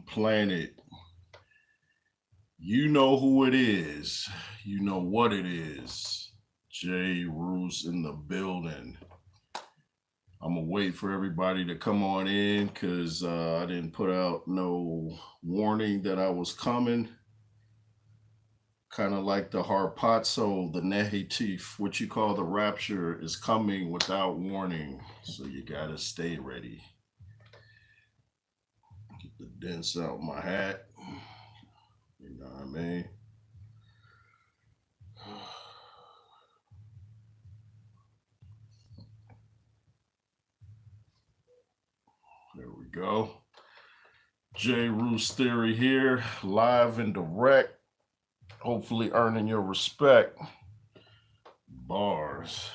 planet. You know who it is. You know what it is. Jay Roos in the building. I'm going to wait for everybody to come on in because I didn't put out no warning that I was coming. Kind of like the harpazo, the nehitif, what you call the rapture, is coming without warning. So you got to stay ready. Get the dents out my hat. You know what I mean? There we go. Jay Roos Theory here, live and direct. Hopefully earning your respect. Bars.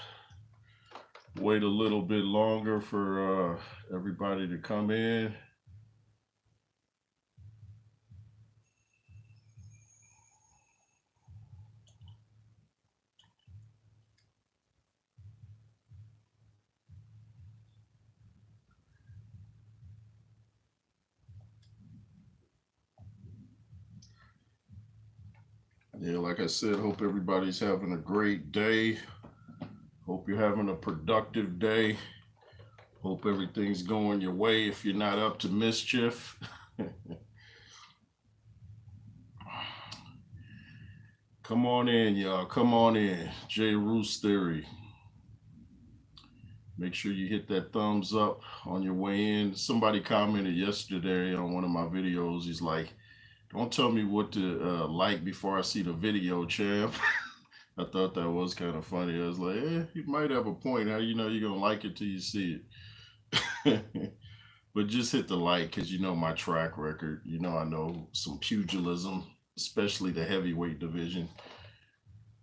Wait a little bit longer for everybody to come in. Yeah, like I said, hope everybody's having a great day. Hope you're having a productive day. Hope everything's going your way if you're not up to mischief. Come on in, y'all. Come on in. Jay Roos Theory. Make sure you hit that thumbs up on your way in. Somebody commented yesterday on one of my videos. He's like, don't tell me what to like before I see the video, champ. I thought that was kind of funny. I was like, you might have a point. How do you know you're going to like it till you see it? But just hit the like because you know my track record. You know I know some pugilism, especially the heavyweight division.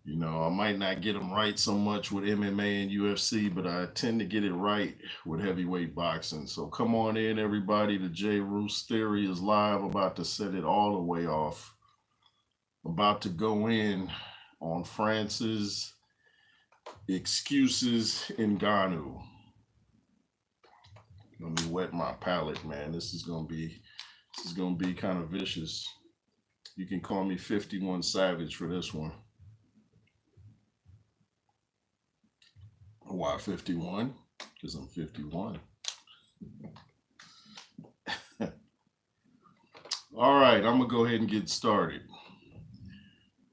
You know, I might not get them right so much with MMA and UFC, but I tend to get it right with heavyweight boxing. So come on in, everybody. The Jay Roos Theory is live, about to set it all the way off. About to go in on France's excuses in Ngannou. Let me wet my palate, man. This is gonna be kind of vicious. You can call me 51 Savage for this one. Why 51? Because I'm 51. All right, I'm going to go ahead and get started.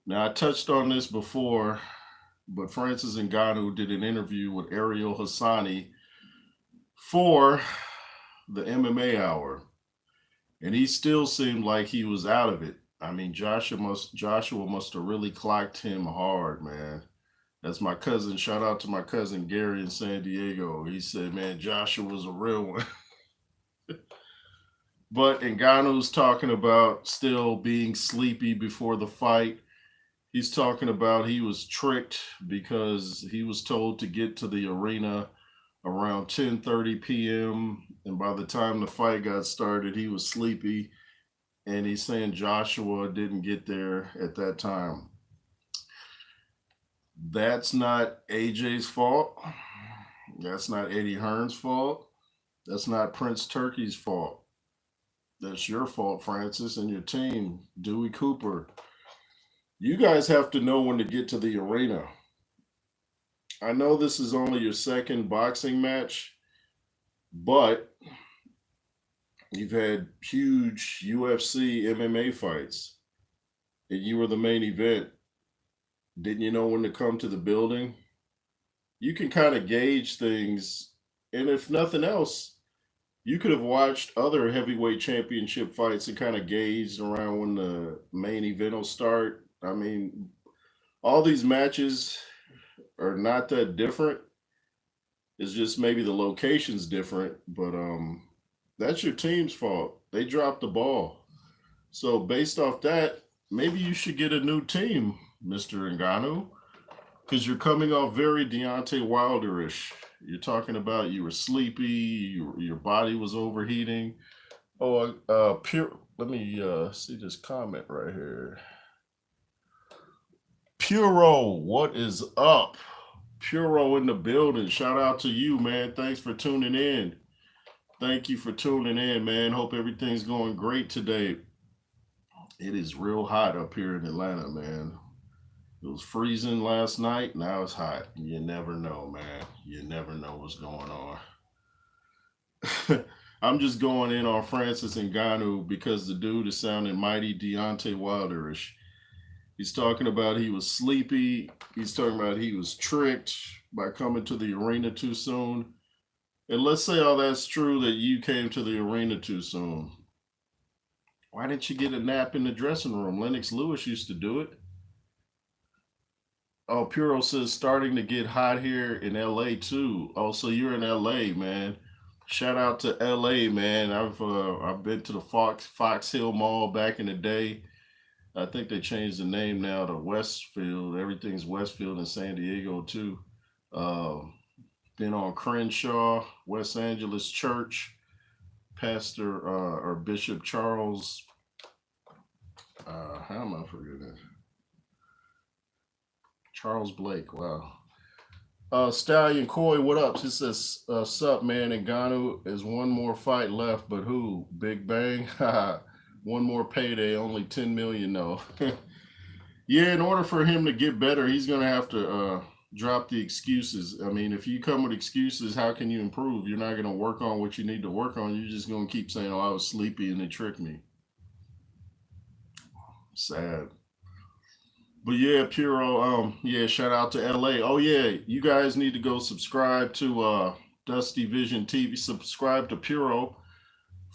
Now, I touched on this before, but Francis Ngannou did an interview with Ariel Hassani for the MMA Hour, and he still seemed like he was out of it. I mean, Joshua must have really clocked him hard, man. That's my cousin. Shout out to my cousin Gary in San Diego. He said, man, Joshua was a real one. But Ngannou's talking about still being sleepy before the fight. He's talking about he was tricked because he was told to get to the arena around 10:30 p.m. And by the time the fight got started, he was sleepy. And he's saying Joshua didn't get there at that time. That's not AJ's fault. That's not Eddie Hearn's fault. That's not Prince Turkey's fault. That's your fault, Francis, and your team, Dewey Cooper. You guys have to know when to get to the arena. I know this is only your second boxing match, but you've had huge UFC MMA fights, and you were the main event. Didn't you know when to come to the building? You can kind of gauge things. And if nothing else, you could have watched other heavyweight championship fights and kind of gauged around when the main event will start. I mean, all these matches are not that different. It's just maybe the location's different, but that's your team's fault. They dropped the ball. So based off that, maybe you should get a new team, Mr. Ngannou, because you're coming off very Deontay Wilderish. You're talking about you were sleepy, your body was overheating. Oh, pure. Let me see this comment right here. Puro, what is up? Puro in the building. Shout out to you, man. Thanks for tuning in. Thank you for tuning in, man. Hope everything's going great today. It is real hot up here in Atlanta, man. It was freezing last night. Now it's hot. You never know, man. You never know what's going on. I'm just going in on Francis Ngannou because the dude is sounding mighty Deontay Wilderish. He's talking about he was sleepy. He's talking about he was tricked by coming to the arena too soon. And let's say all that's true, that you came to the arena too soon. Why didn't you get a nap in the dressing room? Lennox Lewis used to do it. Oh, Puro says starting to get hot here in LA too. Oh, so you're in LA, man. Shout out to LA, man. I've been to the Fox Hill Mall back in the day. I think they changed the name now to Westfield. Everything's Westfield in San Diego too. Been on Crenshaw, West Angeles Church, Pastor or Bishop Charles. How am I forgetting? Charles Blake. Wow. Stallion Coy, what up? He says, sup, man. Ngannou is one more fight left, but who? Big Bang? One more payday, only 10 million though. Yeah, in order for him to get better, he's going to have to drop the excuses. I mean, if you come with excuses, how can you improve? You're not going to work on what you need to work on. You're just going to keep saying, oh, I was sleepy and they tricked me. Sad. But yeah, Puro, yeah, shout out to LA. Oh yeah, you guys need to go subscribe to Dusty Vision TV. Subscribe to Puro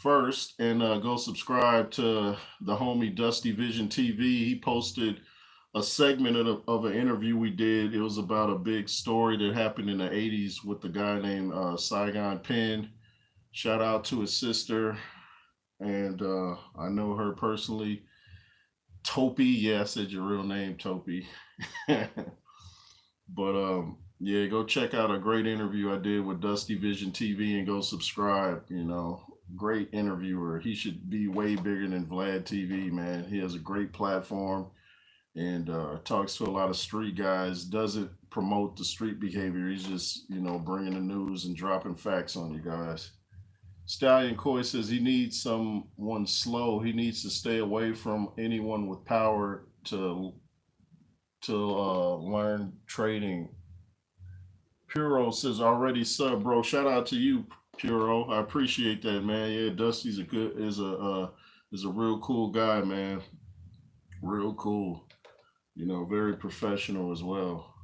first and go subscribe to the homie Dusty Vision TV. He posted a segment of an interview we did. It was about a big story that happened in the 80s with the guy named Saigon Penn. Shout out to his sister, and I know her personally. Topi, yeah, I said your real name, Topi. But yeah, go check out a great interview I did with Dusty Vision TV and go subscribe. You know, great interviewer. He should be way bigger than Vlad TV, man. He has a great platform and talks to a lot of street guys. Doesn't promote the street behavior. He's just, you know, bringing the news and dropping facts on you guys. Stallion Coy says he needs someone slow. He needs to stay away from anyone with power to learn trading. Puro says already sub, bro. Shout out to you, Puro. I appreciate that, man. Yeah, Dusty's is a real cool guy, man. Real cool. You know, very professional as well.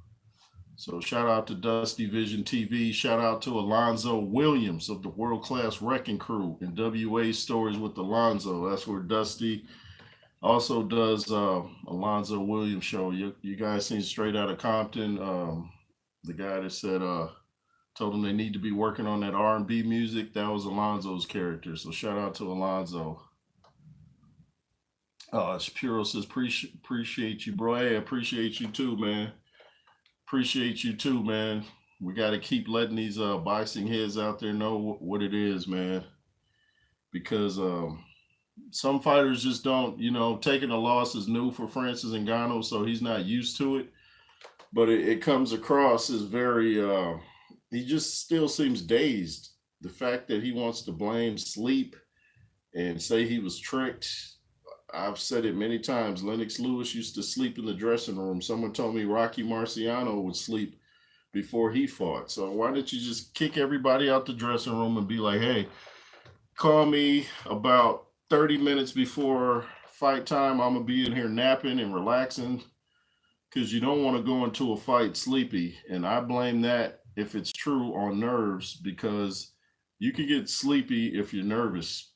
So shout out to Dusty Vision TV. Shout out to Alonzo Williams of the World Class Wrecking Crew and WA Stories with Alonzo. That's where Dusty also does Alonzo Williams show. You guys seen Straight Outta Compton. The guy that said told them they need to be working on that R&B music. That was Alonzo's character. So shout out to Alonzo. Shapiro says appreciate you, bro. Hey, appreciate you too, man. Appreciate you too, man. We got to keep letting these boxing heads out there know what it is, man. Because some fighters just don't, you know, taking a loss is new for Francis Ngannou, so he's not used to it. But it comes across as very, he just still seems dazed. The fact that he wants to blame sleep and say he was tricked. I've said it many times. Lennox Lewis used to sleep in the dressing room. Someone told me Rocky Marciano would sleep before he fought. So why don't you just kick everybody out the dressing room and be like, hey, call me about 30 minutes before fight time. I'm going to be in here napping and relaxing, because you don't want to go into a fight sleepy. And I blame that, if it's true, on nerves, because you can get sleepy if you're nervous.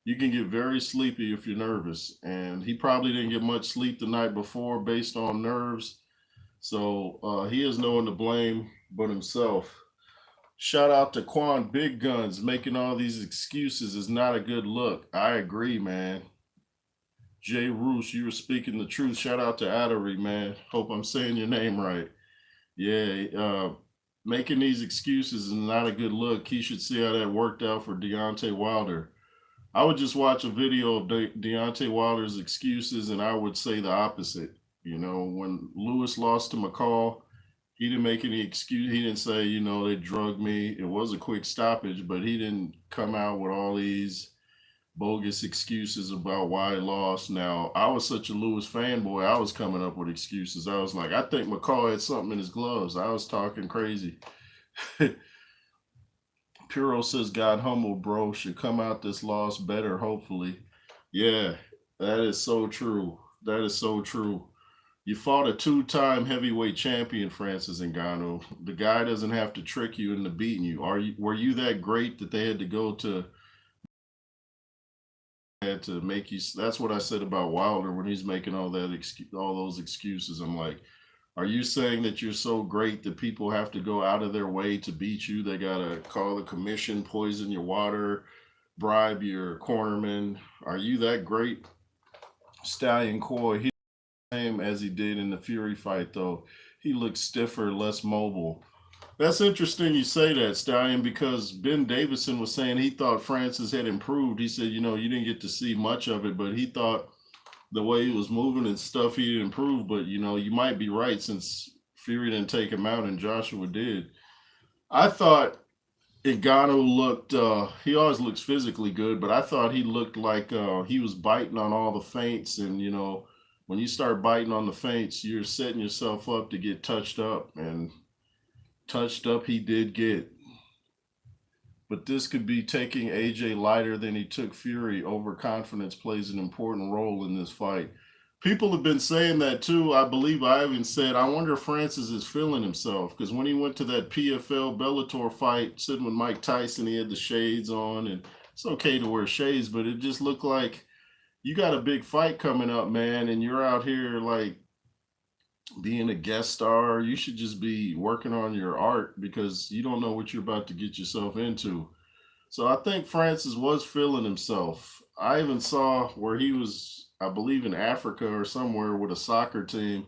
You can get very sleepy if you're nervous. And he probably didn't get much sleep the night before based on nerves. So he has no one to blame but himself. Shout out to Quan Big Guns. Making all these excuses is not a good look. I agree, man. Jay Roos, you were speaking the truth. Shout out to Addery, man. Hope I'm saying your name right. Yeah, making these excuses is not a good look. He should see how that worked out for Deontay Wilder. I would just watch a video of Deontay Wilder's excuses, and I would say the opposite. You know, when Lewis lost to McCall, He didn't make any excuse. He didn't say, you know, they drugged me. It was a quick stoppage, but he didn't come out with all these bogus excuses about why he lost. Now, I was such a Lewis fanboy, I was coming up with excuses. I was like, I think McCall had something in his gloves. I was talking crazy. Puro says, God humble, bro. Should come out this loss better, hopefully. Yeah, that is so true. That is so true. You fought a two-time heavyweight champion, Francis Ngannou. The guy doesn't have to trick you into beating you. Were you that great that they had to go to had to make you? That's what I said about Wilder when he's making all those excuses. I'm like, are you saying that you're so great that people have to go out of their way to beat you? They gotta call the commission, poison your water, bribe your cornerman. Are you that great? Stallion Coy, he same as he did in the Fury fight though. He looked stiffer, less mobile. That's interesting you say that, Stallion, because Ben Davison was saying he thought Francis had improved. He said, you know, you didn't get to see much of it, but he thought the way he was moving and stuff, he improved. But, you know, you might be right since Fury didn't take him out and Joshua did. I thought Ngannou looked, he always looks physically good, but I thought he looked like he was biting on all the feints. And, you know, when you start biting on the feints, you're setting yourself up to get touched up. And touched up he did get. But this could be taking AJ lighter than he took Fury. Overconfidence plays an important role in this fight. People have been saying that too. I believe I even said, I wonder if Francis is feeling himself. Because when he went to that PFL Bellator fight, sitting with Mike Tyson, he had the shades on. And it's okay to wear shades, but it just looked like you got a big fight coming up, man. And you're out here like being a guest star. You should just be working on your art because you don't know what you're about to get yourself into. So I think Francis was feeling himself. I even saw where he was, I believe, in Africa or somewhere with a soccer team,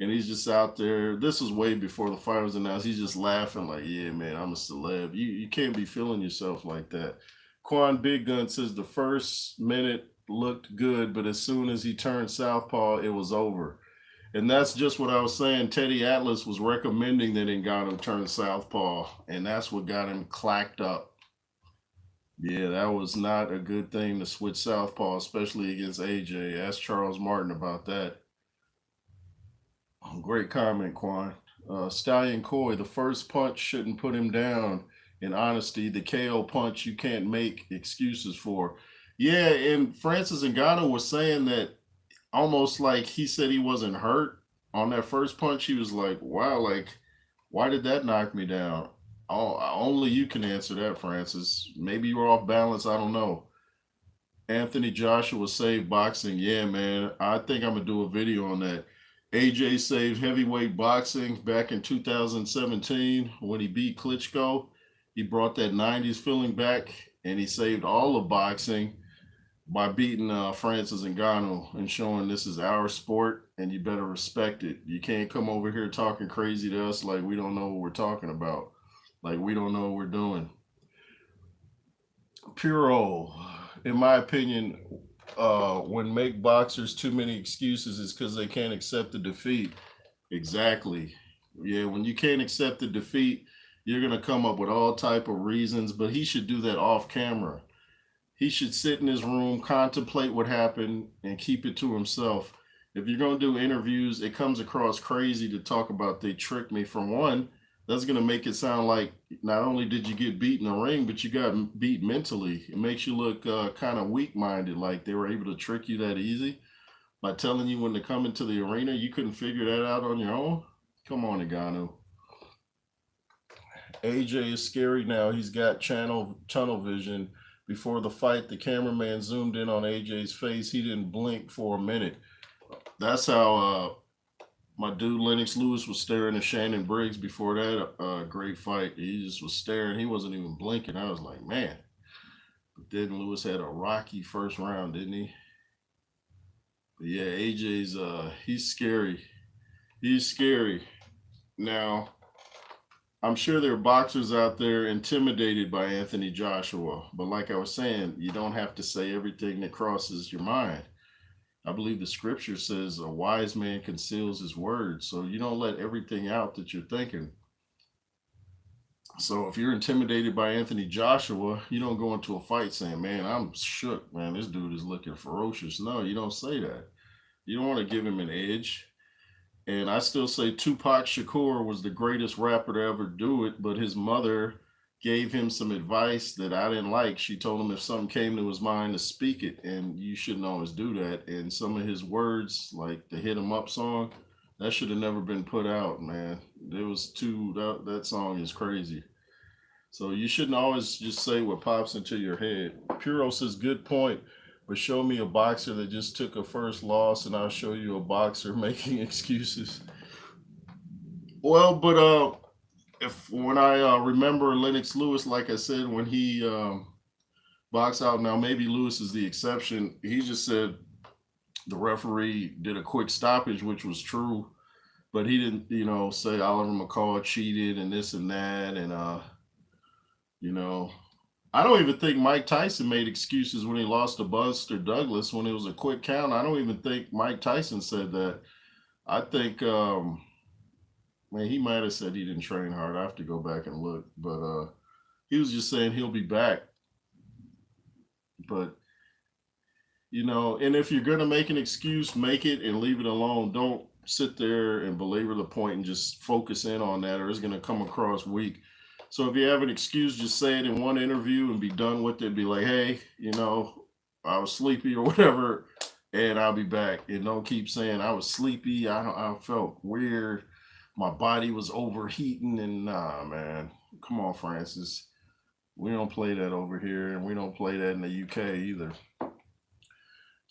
and he's just out there. This was way before the fight was announced. He's just laughing like, yeah, man, I'm a celeb. You can't be feeling yourself like that. Quan Big Gun says the first minute looked good, but as soon as he turned southpaw, it was over. And that's just what I was saying. Teddy Atlas was recommending that Ngannou turn southpaw, and that's what got him clacked up. Yeah, that was not a good thing to switch southpaw, especially against AJ. Ask Charles Martin about that. Great comment, Quan. Stallion Coy, the first punch shouldn't put him down. In honesty, the KO punch you can't make excuses for. Yeah, and Francis Ngannou was saying that almost like he said he wasn't hurt on that first punch. He was like, wow, like, why did that knock me down? Oh, only you can answer that, Francis. Maybe you were off balance. I don't know. Anthony Joshua saved boxing. Yeah, man. I think I'm going to do a video on that. AJ saved heavyweight boxing back in 2017 when he beat Klitschko. He brought that 90s feeling back, and he saved all of boxing by beating Francis Ngannou and showing this is our sport and you better respect it. You can't come over here talking crazy to us like we don't know what we're talking about, like we don't know what we're doing. Puro, in my opinion, when make boxers too many excuses is because they can't accept the defeat. Exactly. Yeah, when you can't accept the defeat, you're gonna come up with all type of reasons. But he should do that off camera. He should sit in his room, contemplate what happened, and keep it to himself. If you're going to do interviews, it comes across crazy to talk about they tricked me. From one, that's going to make it sound like not only did you get beat in the ring, but you got beat mentally. It makes you look kind of weak-minded, like they were able to trick you that easy by telling you when to come into the arena. You couldn't figure that out on your own? Come on, Ngannou. AJ is scary now. He's got tunnel vision. Before the fight, the cameraman zoomed in on AJ's face. He didn't blink for a minute. That's how my dude Lennox Lewis was staring at Shannon Briggs before that great fight. He just was staring. He wasn't even blinking. I was like, man. But then Lewis had a rocky first round, didn't he? But yeah, AJ's he's scary. He's scary. Now, I'm sure there are boxers out there intimidated by Anthony Joshua. But like I was saying, you don't have to say everything that crosses your mind. I believe the scripture says a wise man conceals his words. So you don't let everything out that you're thinking. So if you're intimidated by Anthony Joshua, you don't go into a fight saying, man, I'm shook, man. This dude is looking ferocious. No, you don't say that. You don't want to give him an edge. And I still say Tupac Shakur was the greatest rapper to ever do it, but his mother gave him some advice that I didn't like. She told him if something came to his mind to speak it, and you shouldn't always do that. And some of his words, like the Hit 'Em Up song, that should have never been put out, man. There was that song is crazy. So you shouldn't always just say what pops into your head. Puro says, good point. But show me a boxer that just took a first loss, and I'll show you a boxer making excuses. Well, but if when I remember Lennox Lewis, like I said, when he boxed out, now maybe Lewis is the exception. He just said the referee did a quick stoppage, which was true, but he didn't, say Oliver McCall cheated and this and that, and I don't even think Mike Tyson made excuses when he lost to Buster Douglas when it was a quick count. I don't even think Mike Tyson said that. I think, man, he might have said he didn't train hard. I have to go back and look, but he was just saying he'll be back. But, and if you're going to make an excuse, make it and leave it alone. Don't sit there and belabor the point and just focus in on that, or it's going to come across weak. So if you have an excuse, just say it in one interview and be done with it. Be like, hey, I was sleepy or whatever, and I'll be back. And don't keep saying I was sleepy. I felt weird. My body was overheating. And nah, man. Come on, Francis. We don't play that over here, and we don't play that in the UK either.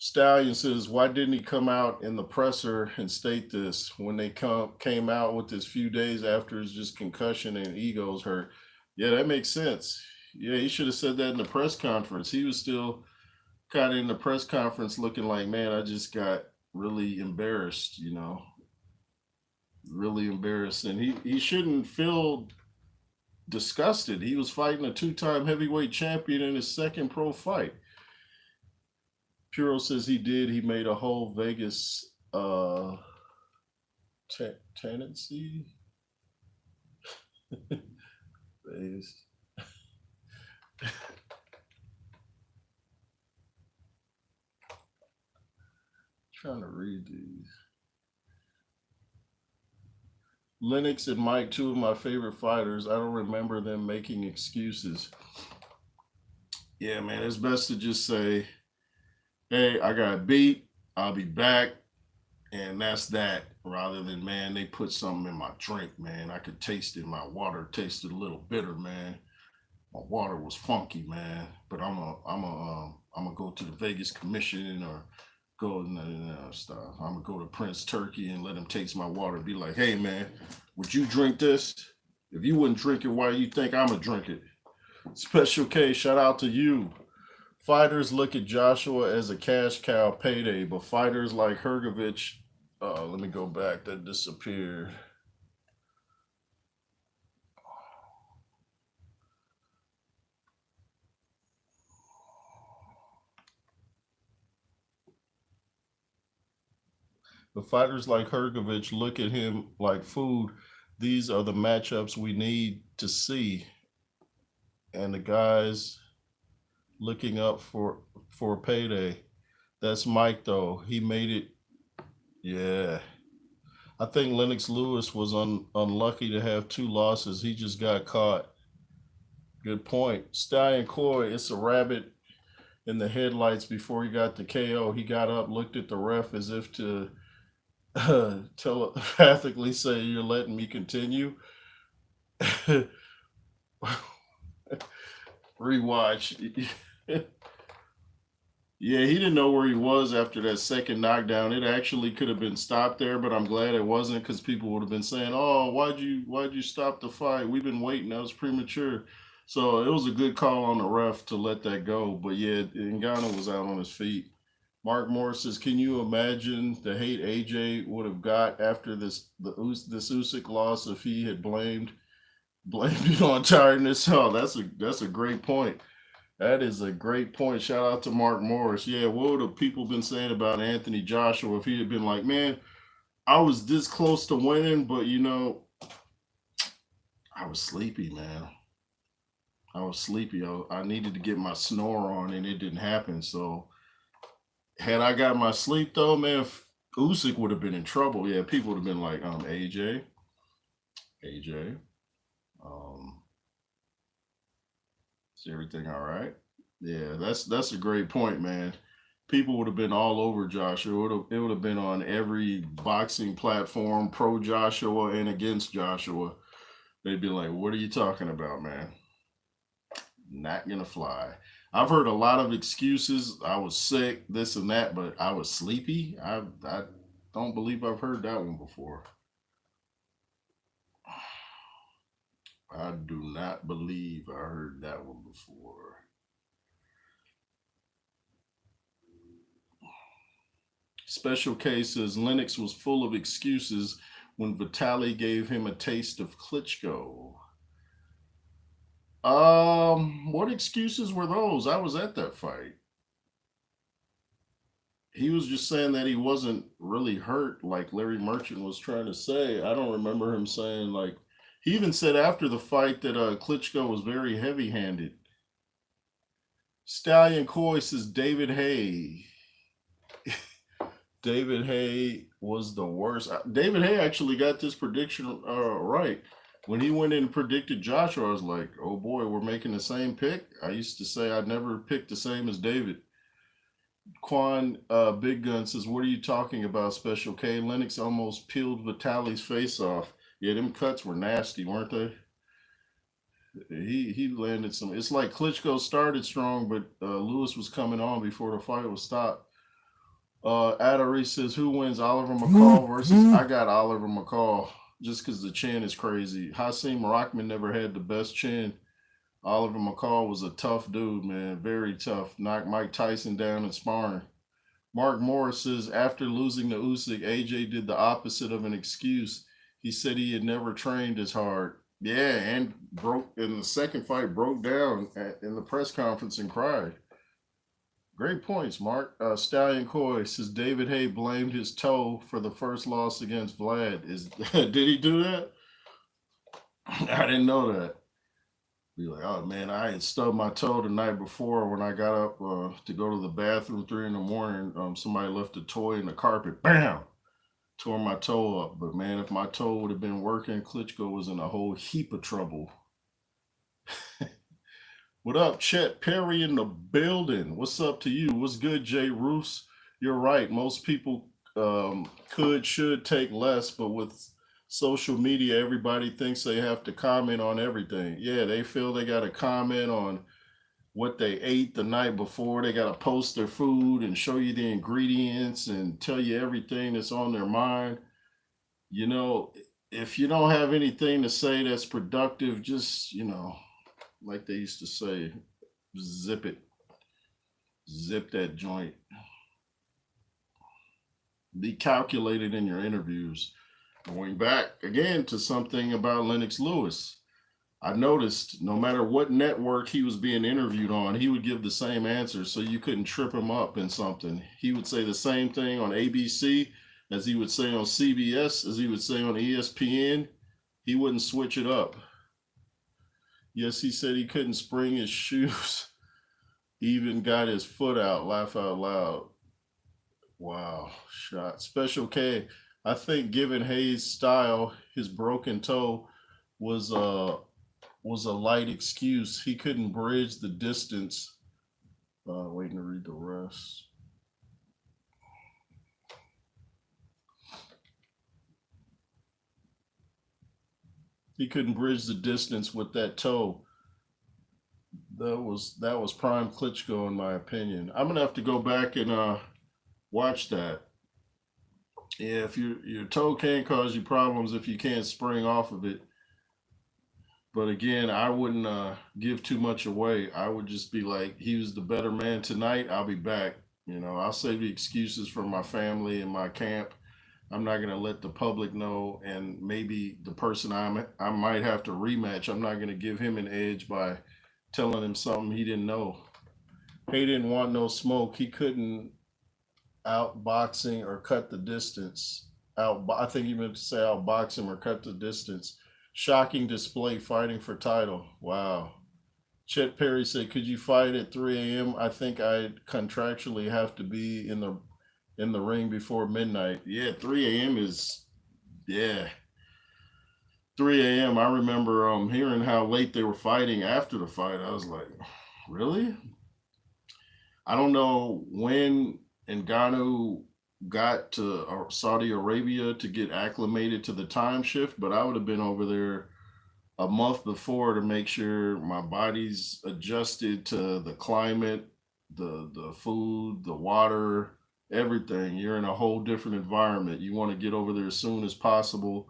Stallion says, why didn't he come out in the presser and state this when they came out with this few days after his just concussion and ego's hurt? Yeah, that makes sense. Yeah, he should have said that in the press conference. He was still kind of in the press conference looking like, man, I just got really embarrassed, really embarrassed. And he shouldn't feel disgusted. He was fighting a 2-time heavyweight champion in his second pro fight. Puro says he did. He made a whole Vegas tendency. Vegas. Trying to read these. Lennox and Mike, two of my favorite fighters. I don't remember them making excuses. Yeah, man, it's best to just say, hey, I got beat, I'll be back, and that's that. Rather than, man, they put something in my drink, man. I could taste it. My water tasted a little bitter, man. My water was funky, man. But I'm gonna go to the Vegas Commission or go stuff. I'm gonna go to Prince Turkey and let him taste my water. Be like, hey, man, would you drink this? If you wouldn't drink it, why do you think I'm gonna drink it? Special K, shout out to you. Fighters look at Joshua as a cash cow payday, but fighters like Hrgovic, let me go back, that disappeared. But fighters like Hrgovic look at him like food. These are the matchups we need to see. And the guys looking up for a payday. That's Mike, though. He made it. Yeah. I think Lennox Lewis was unlucky to have 2 losses. He just got caught. Good point. Stallion Coy, it's a rabbit in the headlights before he got the KO. He got up, looked at the ref as if to telepathically say, you're letting me continue. Rewatch. Yeah, he didn't know where he was after that second knockdown. It actually could have been stopped there, but I'm glad it wasn't, because people would have been saying, oh, why'd you stop the fight? We've been waiting. That was premature. So it was a good call on the ref to let that go. But yeah, Ngannou was out on his feet. Mark Morris says, can you imagine the hate AJ would have got after this Usyk loss if he had blamed it on tiredness? Oh, that's a great point. That is a great point. Shout out to Mark Morris. Yeah, what would have people been saying about Anthony Joshua if he had been like, man, I was this close to winning, but I was sleepy, man. I was sleepy. I needed to get my snore on, and it didn't happen. So had I got my sleep though, man, Usyk would have been in trouble. Yeah, people would have been like, AJ, um, is everything all right? Yeah, that's a great point, man. People would have been all over Joshua. It would have been on every boxing platform, pro Joshua and against Joshua. They'd be like, "What are you talking about, man? Not gonna fly." I've heard a lot of excuses. I was sick, this and that, but I was sleepy. I don't believe I've heard that one before. I do not believe I heard that one before. Special K says Lennox was full of excuses when Vitali gave him a taste of Klitschko. What excuses were those? I was at that fight. He was just saying that he wasn't really hurt like Larry Merchant was trying to say. I don't remember him saying like he even said after the fight that Klitschko was very heavy-handed. Stallion Coy says David Hay. David Hay was the worst. David Hay actually got this prediction right. When he went in and predicted Joshua, I was like, oh boy, we're making the same pick. I used to say I'd never pick the same as David. Quan Big Gun says, what are you talking about, Special K? Lennox almost peeled Vitali's face off. Yeah, them cuts were nasty, weren't they? He landed some. It's like Klitschko started strong, but Lewis was coming on before the fight was stopped. Adari says, who wins, Oliver McCall versus? I got Oliver McCall just because the chin is crazy. Hasim Rockman never had the best chin. Oliver McCall was a tough dude, man. Very tough. Knocked Mike Tyson down in sparring. Mark Morris says, after losing to Usyk, AJ did the opposite of an excuse. He said he had never trained as hard. Yeah, and broke in the second fight, broke down in the press conference and cried. Great points, Mark. Stallion Coy says David Hay blamed his toe for the first loss against Vlad. Did he do that? I didn't know that. Be like, oh man, I had stubbed my toe the night before when I got up to go to the bathroom 3 in the morning. Somebody left a toy in the carpet. Bam! Tore my toe up. But man, if my toe would have been working, Klitschko was in a whole heap of trouble. What up, Chet Perry in the building? What's up to you? What's good, Jay Roos? You're right. Most people should take less, but with social media, everybody thinks they have to comment on everything. Yeah, they feel they got to comment on what they ate the night before. They got to post their food and show you the ingredients and tell you everything that's on their mind. You know, if you don't have anything to say that's productive, just, like they used to say, zip it. Zip that joint. Be calculated in your interviews. Going back again to something about Lennox Lewis, I noticed no matter what network he was being interviewed on, he would give the same answer so you couldn't trip him up in something. He would say the same thing on ABC as he would say on CBS, as he would say on ESPN. He wouldn't switch it up. Yes, he said he couldn't spring his shoes. He even got his foot out. Laugh out loud. Wow, shot. Special K. I think given Hayes' style, his broken toe was a light excuse. He couldn't bridge the distance. Waiting to read the rest. He couldn't bridge the distance with that toe. That was prime Klitschko in my opinion. I'm gonna have to go back and watch that. Yeah, if your toe can cause you problems if you can't spring off of it. But again, I wouldn't give too much away. I would just be like, he was the better man tonight. I'll be back. I'll save the excuses for my family and my camp. I'm not gonna let the public know, and maybe the person I might have to rematch. I'm not gonna give him an edge by telling him something he didn't know. He didn't want no smoke. He couldn't outboxing or cut the distance. I think he meant to say outbox him or cut the distance. Shocking display fighting for title. Wow. Chet Perry said, "Could you fight at 3 a.m.? I think I contractually have to be in the ring before midnight." Yeah, 3 a.m. is yeah. 3 a.m. I remember hearing how late they were fighting after the fight. I was like, really? I don't know when Ngannou got to Saudi Arabia to get acclimated to the time shift, but I would have been over there a month before to make sure my body's adjusted to the climate, the food, the water, everything. You're in a whole different environment. You want to get over there as soon as possible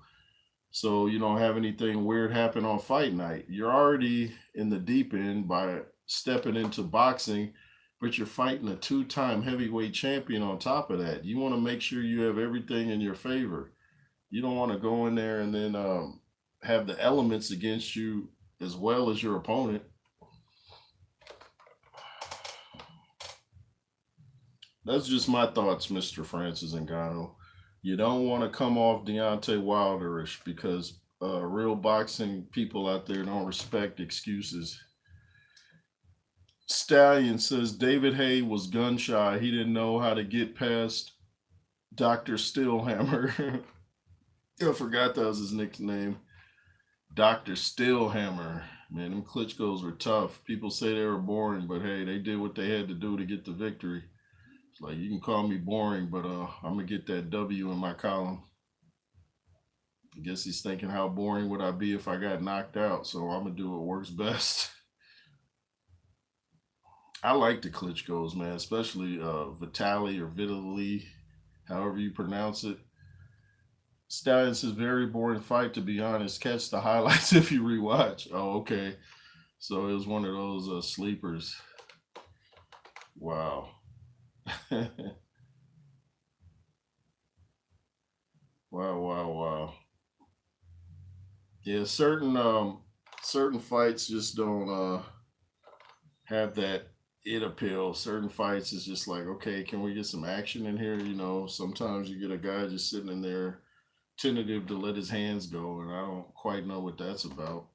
so you don't have anything weird happen on fight night. You're already in the deep end by stepping into boxing, but you're fighting a two-time heavyweight champion on top of that. You want to make sure you have everything in your favor. You don't want to go in there and then have the elements against you as well as your opponent. That's just my thoughts, Mr. Francis Ngannou. You don't want to come off Deontay Wilderish because real boxing people out there don't respect excuses. Stallion says David Hay was gun shy. He didn't know how to get past Dr. Stillhammer. I forgot that was his nickname. Dr. Stillhammer. Man, them Klitschko's were tough. People say they were boring, but hey, they did what they had to do to get the victory. It's like, you can call me boring, but I'm going to get that W in my column. I guess he's thinking, how boring would I be if I got knocked out? So I'm going to do what works best. I like the Klitschko's, man, especially Vitali or Vitali, however you pronounce it. Stallion says, very boring fight, to be honest. Catch the highlights if you rewatch. Oh, okay. So it was one of those sleepers. Wow. Wow. Yeah, certain fights just don't have that it appeal. Certain fights is just like, okay, can we get some action in here? You know, sometimes you get a guy just sitting in there tentative to let his hands go, and I don't quite know what that's about.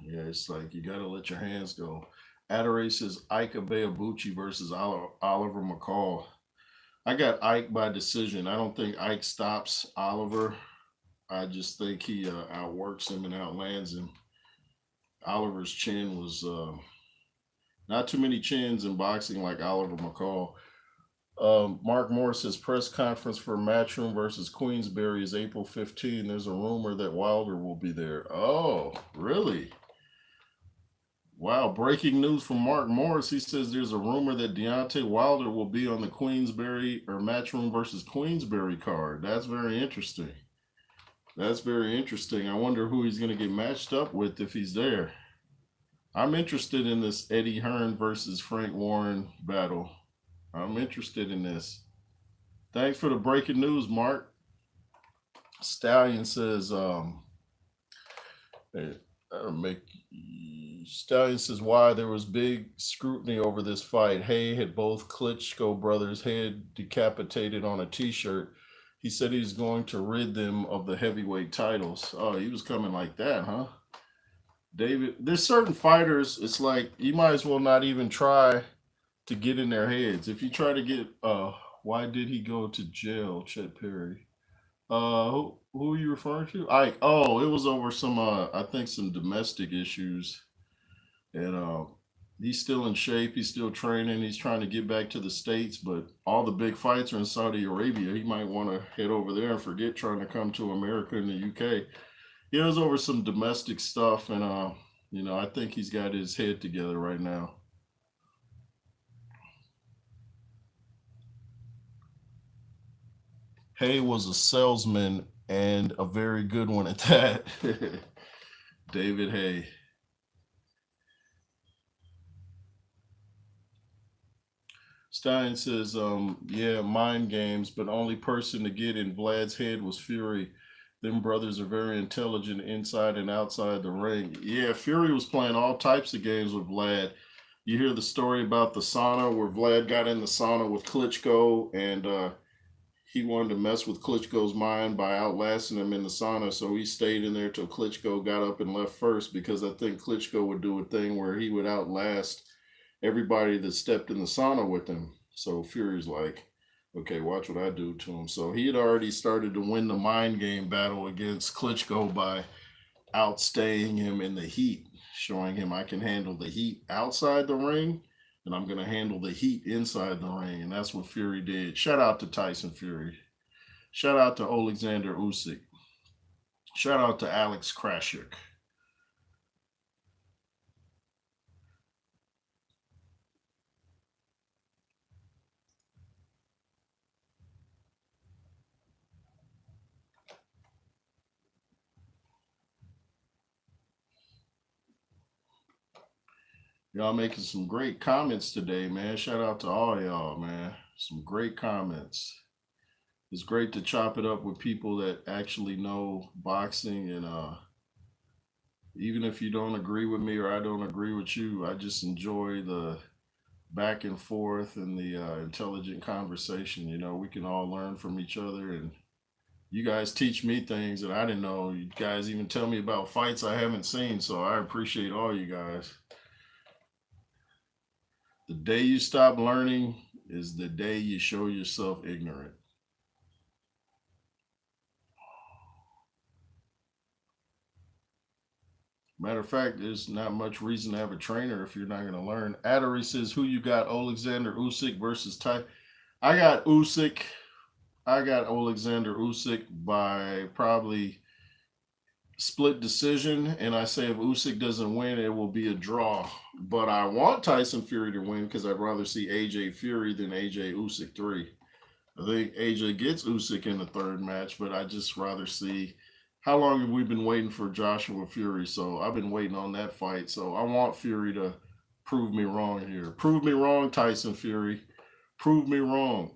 Yeah, it's like you gotta let your hands go. Adore says Ike Abeabuchi versus Oliver McCall. I got Ike by decision. I don't think Ike stops Oliver. I just think he outworks him and outlands him. Oliver's chin was not too many chins in boxing like Oliver McCall. Mark Morris's press conference for Matchroom versus Queensberry is April 15. There's a rumor that Wilder will be there. Oh, really? Wow, breaking news from Mark Morris. He says there's a rumor that Deontay Wilder will be on the Queensberry or Matchroom versus Queensberry card. That's very interesting. That's very interesting. I wonder who he's going to get matched up with if he's there. I'm interested in this Eddie Hearn versus Frank Warren battle. I'm interested in this. Thanks for the breaking news, Mark. Stallion says, Stallion says why there was big scrutiny over this fight. Hay had both Klitschko brothers' head decapitated on a t-shirt. He said he's going to rid them of the heavyweight titles. Oh, he was coming like that, huh? David, there's certain fighters, it's like you might as well not even try to get in their heads. If you try to get why did he go to jail, Chet Perry? Who are you referring to? Ike. Oh, it was over some I think some domestic issues. And he's still in shape, he's still training, he's trying to get back to the States, but all the big fights are in Saudi Arabia. He might want to head over there and forget trying to come to America and the UK. He was over some domestic stuff, and I think he's got his head together right now. Hay was a salesman and a very good one at that. David Hay. Stein says, yeah, mind games, but only person to get in Vlad's head was Fury. Them brothers are very intelligent inside and outside the ring. Yeah, Fury was playing all types of games with Vlad. You hear the story about the sauna where Vlad got in the sauna with Klitschko and he wanted to mess with Klitschko's mind by outlasting him in the sauna. So he stayed in there till Klitschko got up and left first because I think Klitschko would do a thing where he would outlast everybody that stepped in the sauna with him. So Fury's like, okay, watch what I do to him. So he had already started to win the mind game battle against Klitschko by outstaying him in the heat, showing him I can handle the heat outside the ring and I'm going to handle the heat inside the ring. And that's what Fury did. Shout out to Tyson Fury. Shout out to Alexander Usyk. Shout out to Alex Krashik. Y'all making some great comments today, man. Shout out to all y'all, man. Some great comments. It's great to chop it up with people that actually know boxing and even if you don't agree with me or I don't agree with you, I just enjoy the back and forth and the intelligent conversation. You know, we can all learn from each other, and you guys teach me things that I didn't know. You guys even tell me about fights I haven't seen, so I appreciate all you guys. The day you stop learning is the day you show yourself ignorant. Matter of fact, there's not much reason to have a trainer if you're not going to learn. Addery says, "Who you got? Alexander Usyk versus Ty." I got Usyk. I got Alexander Usyk by probably split decision, and I say if Usyk doesn't win, it will be a draw. But I want Tyson Fury to win because I'd rather see AJ Fury than AJ Usyk 3. I think AJ gets Usyk in the third match, but I just rather see. How long have we been waiting for Joshua Fury? So I've been waiting on that fight. So I want Fury to prove me wrong here. Prove me wrong, Tyson Fury. Prove me wrong.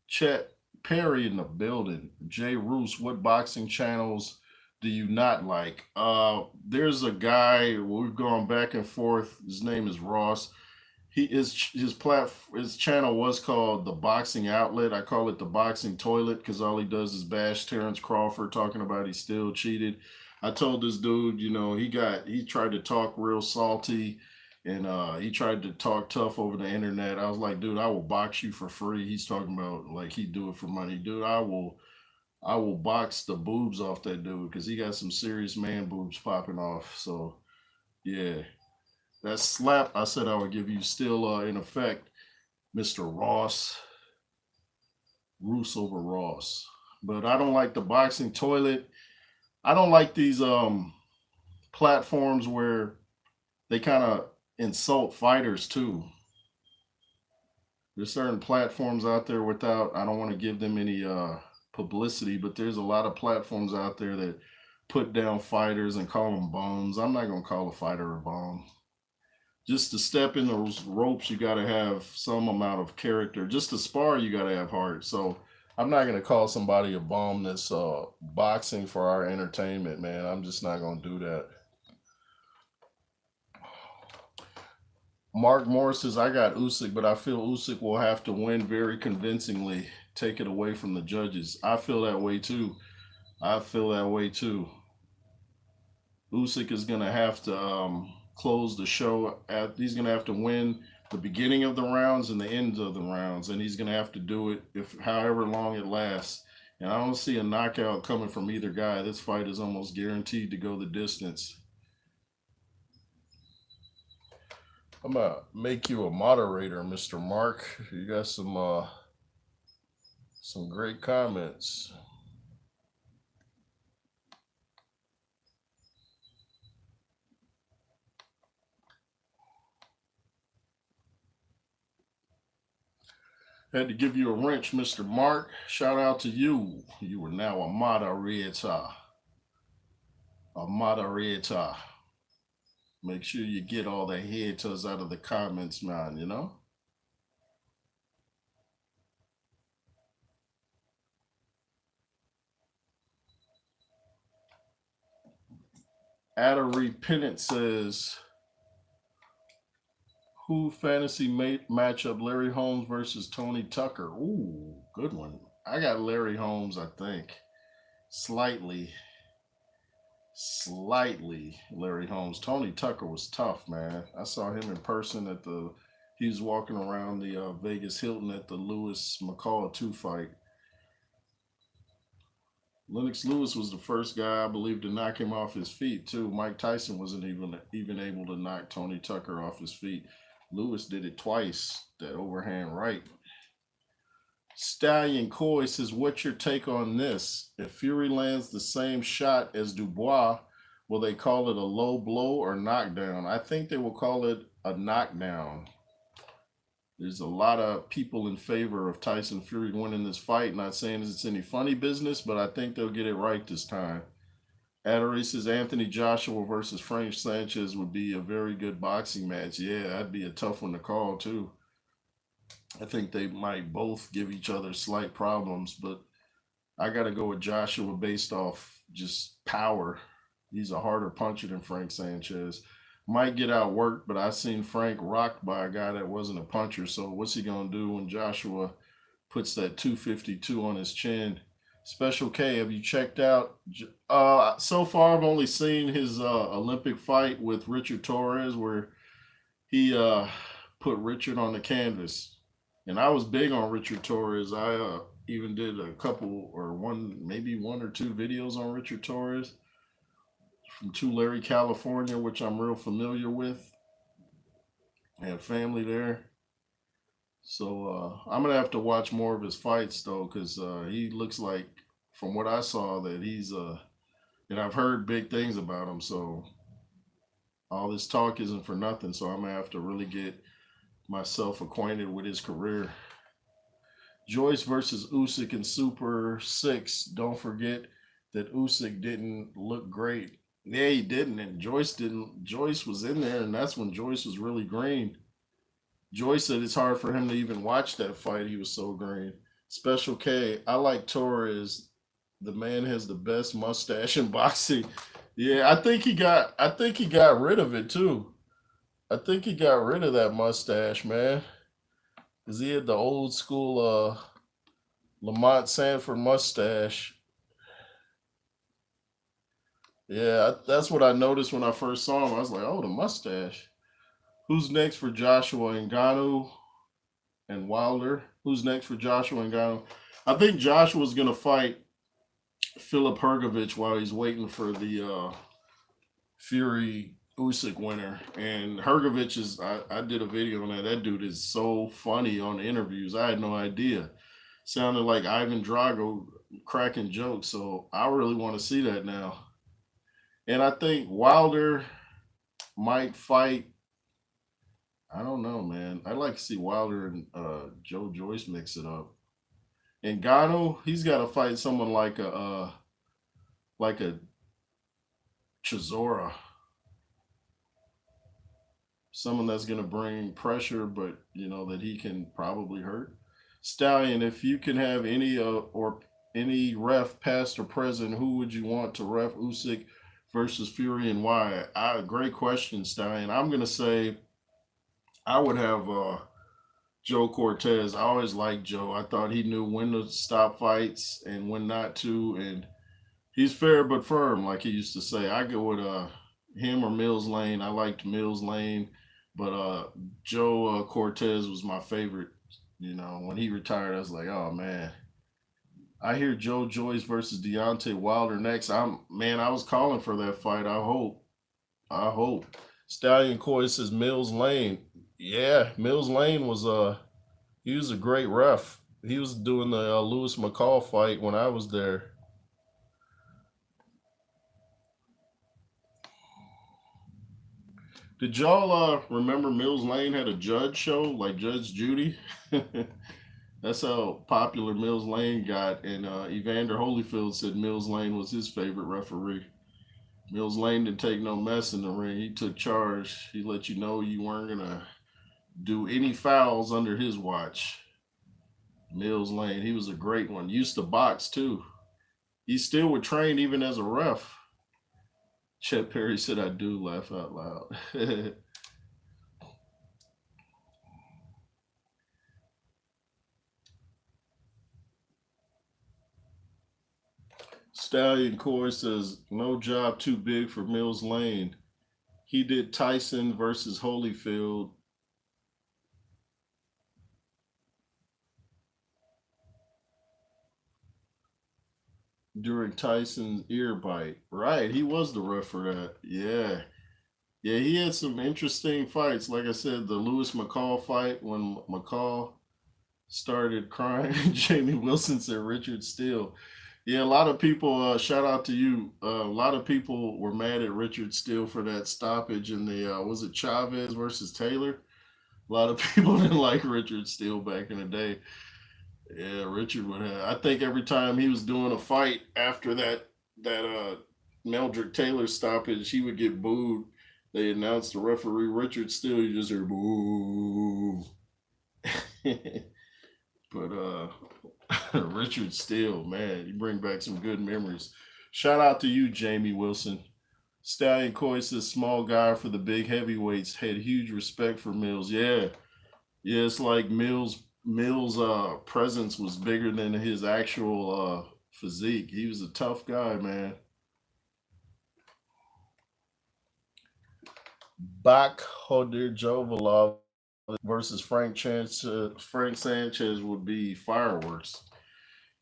Chet Perry in the building. Jay Roos, what boxing channels do you not like? There's a guy we've gone back and forth. His name is Ross. His channel was called The Boxing Outlet. I call it The Boxing Toilet because all he does is bash Terrence Crawford, talking about he still cheated. I told this dude, you know, he tried to talk real salty and he tried to talk tough over the internet. I was like, dude, I will box you for free. He's talking about like he'd do it for money. Dude, I will box the boobs off that dude because he got some serious man boobs popping off. So yeah. That slap I said I would give you still in effect, Mr. Ross. Roos over Ross. But I don't like the boxing toilet. I don't like these platforms where they kind of insult fighters too. There's certain platforms out there without, I don't want to give them any publicity, but there's a lot of platforms out there that put down fighters and call them bones. I'm not going to call a fighter a bone. Just to step in those ropes, you got to have some amount of character. Just to spar, you got to have heart. So I'm not going to call somebody a bum that's boxing for our entertainment, man. I'm just not going to do that. Mark Morris says, I got Usyk, but I feel Usyk will have to win very convincingly, take it away from the judges. I feel that way too. Usyk is going to have to close the show. He's going to have to win the beginning of the rounds and the ends of the rounds, and he's going to have to do it if however long it lasts. And I don't see a knockout coming from either guy. This fight is almost guaranteed to go the distance. I'm going to make you a moderator, Mr. Mark. You got some great comments. Had to give you a wrench, Mr. Mark. Shout out to you. You are now a moderator. A moderator. Make sure you get all the haters out of the comments, man, you know? Adder Pennant says, who fantasy matchup Larry Holmes versus Tony Tucker? Ooh, good one. I got Larry Holmes, I think. Slightly Larry Holmes. Tony Tucker was tough, man. I saw him in person at he was walking around the Vegas Hilton at the Lewis McCall 2 fight. Lennox Lewis was the first guy, I believe, to knock him off his feet, too. Mike Tyson wasn't even able to knock Tony Tucker off his feet. Lewis did it twice, that overhand right. Stallion Coy says, what's your take on this? If Fury lands the same shot as Dubois, will they call it a low blow or knockdown? I think they will call it a knockdown. There's a lot of people in favor of Tyson Fury winning this fight. Not saying it's any funny business, but I think they'll get it right this time. Adderey says Anthony Joshua versus Frank Sanchez would be a very good boxing match. Yeah, that'd be a tough one to call, too. I think they might both give each other slight problems, but I got to go with Joshua based off just power. He's a harder puncher than Frank Sanchez. Might get outworked, but I've seen Frank rocked by a guy that wasn't a puncher. So what's he going to do when Joshua puts that 252 on his chin? Special K, have you checked out? So far, I've only seen his Olympic fight with Richard Torres where he put Richard on the canvas. And I was big on Richard Torres. I even did a couple or maybe one or two videos on Richard Torres from Tulare, California, which I'm real familiar with. I have family there. So I'm going to have to watch more of his fights, though, because he looks like, from what I saw, that he's, and I've heard big things about him. So all this talk isn't for nothing. So I'm going to have to really get myself acquainted with his career. Joyce versus Usyk in Super 6. Don't forget that Usyk didn't look great. Yeah, he didn't, and Joyce didn't. Joyce was in there, and that's when Joyce was really green. Joyce said it's hard for him to even watch that fight. He was so green. Special K, I like Torres. The man has the best mustache in boxing. Yeah, I think he got rid of it too. I think he got rid of that mustache, man. Because he had the old school Lamont Sanford mustache. Yeah, that's what I noticed when I first saw him. I was like, oh, the mustache. Who's next for Joshua, Ngannou and Wilder? Who's next for Joshua and Ngannou? I think Joshua's going to fight Filip Hrgović while he's waiting for the Fury Usyk winner. And Hrgović is, I did a video on that. That dude is so funny on the interviews. I had no idea. Sounded like Ivan Drago cracking jokes. So I really want to see that now. And I think Wilder might fight. I don't know, man. I'd like to see Wilder and Joe Joyce mix it up. And Ngannou, he's got to fight someone like a Chisora. Someone that's going to bring pressure, but, that he can probably hurt. Stallion, if you can have any ref, past or present, who would you want to ref Usyk versus Fury and why? Great question, Stallion. I'm going to say I would have Joe Cortez. I always liked Joe. I thought he knew when to stop fights and when not to. And he's fair but firm, like he used to say. I go with him or Mills Lane. I liked Mills Lane. But Joe Cortez was my favorite. When he retired, I was like, oh, man. I hear Joe Joyce versus Deontay Wilder next. I was calling for that fight. I hope. Stallion Coy says Mills Lane. Yeah, Mills Lane was he was a great ref. He was doing the Lewis McCall fight when I was there. Did y'all remember Mills Lane had a judge show like Judge Judy? That's how popular Mills Lane got. And Evander Holyfield said Mills Lane was his favorite referee. Mills Lane didn't take no mess in the ring. He took charge. He let you know you weren't going to do any fouls under his watch. Mills Lane, he was a great one. Used to box too. He still would train even as a ref. Chet Perry said, I do laugh out loud. Stallion Core says, no job too big for Mills Lane. He did Tyson versus Holyfield. During Tyson's ear bite. Right, he was the ref for that. Yeah. Yeah, he had some interesting fights. Like I said, the Lewis McCall fight when McCall started crying. Jamie Wilson said Richard Steele. Yeah, a lot of people, shout out to you. A lot of people were mad at Richard Steele for that stoppage in the, was it Chavez versus Taylor? A lot of people didn't like Richard Steele back in the day. Yeah, Richard would have. I think every time he was doing a fight after that Meldrick Taylor stoppage, he would get booed. They announced the referee Richard Steele. You just hear boo. But Richard Steele, man, you bring back some good memories. Shout out to you, Jamie Wilson. Stallion Coy says small guy for the big heavyweights. Had huge respect for Mills. Yeah. Yeah, it's like Mills' presence was bigger than his actual physique. He was a tough guy, man. Bak Hodir Jovalov versus Frank Sanchez would be fireworks.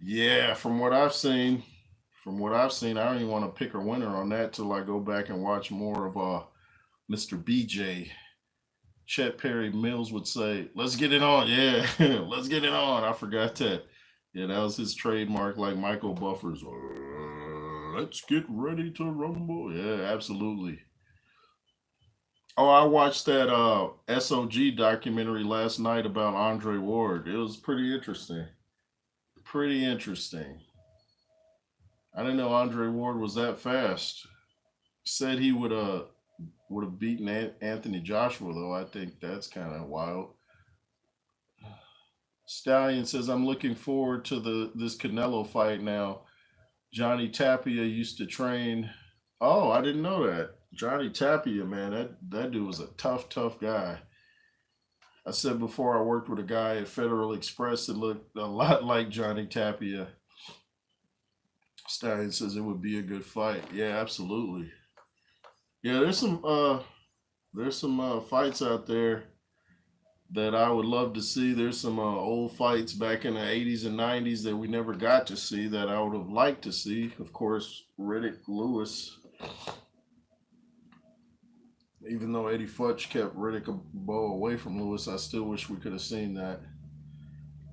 Yeah, from what I've seen, I don't even want to pick a winner on that till I go back and watch more of Mr. BJ. Chet Perry Mills would say, "Let's get it on." Yeah, let's get it on. I forgot that. Yeah, that was his trademark, like Michael Buffer's. Let's get ready to rumble. Yeah, absolutely. Oh, I watched that SOG documentary last night about Andre Ward. It was pretty interesting. Pretty interesting. I didn't know Andre Ward was that fast. Said he would have beaten Anthony Joshua though. I think that's kind of wild. Stallion says I'm looking forward to this Canelo fight now. Johnny Tapia used to train. Oh, I didn't know that. Johnny Tapia, man, that dude was a tough guy. I said before I worked with a guy at Federal Express that looked a lot like Johnny Tapia. Stallion says it would be a good fight. Yeah, absolutely. Yeah, there's some fights out there that I would love to see. There's some old fights back in the 80s and 90s that we never got to see that I would have liked to see. Of course, Riddick Lewis. Even though Eddie Futch kept Riddick a bow away from Lewis, I still wish we could have seen that.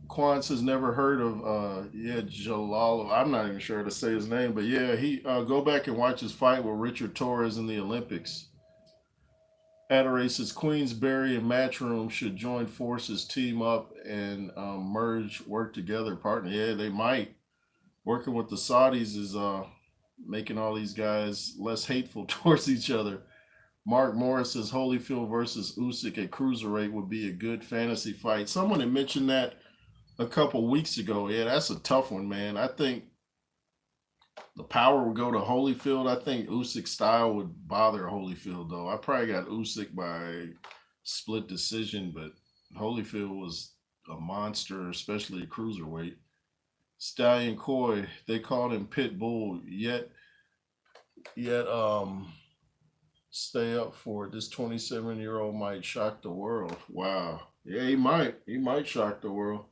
Quantz has never heard of Jalal. I'm not even sure how to say his name, but yeah, he go back and watch his fight with Richard Torres in the Olympics. Adore says Queensberry and Matchroom should join forces, team up, and merge, work together, partner. Yeah, they might. Working with the Saudis is making all these guys less hateful towards each other. Mark Morris says Holyfield versus Usyk at cruiserweight would be a good fantasy fight. Someone had mentioned that a couple weeks ago. Yeah, that's a tough one, man. I think the power would go to Holyfield. I think Usyk's style would bother Holyfield, though. I probably got Usyk by split decision, but Holyfield was a monster, especially a cruiserweight. Stallion Coy, they called him Pitbull, yet stay up for it. This 27-year-old might shock the world. Wow. Yeah, he might. He might shock the world.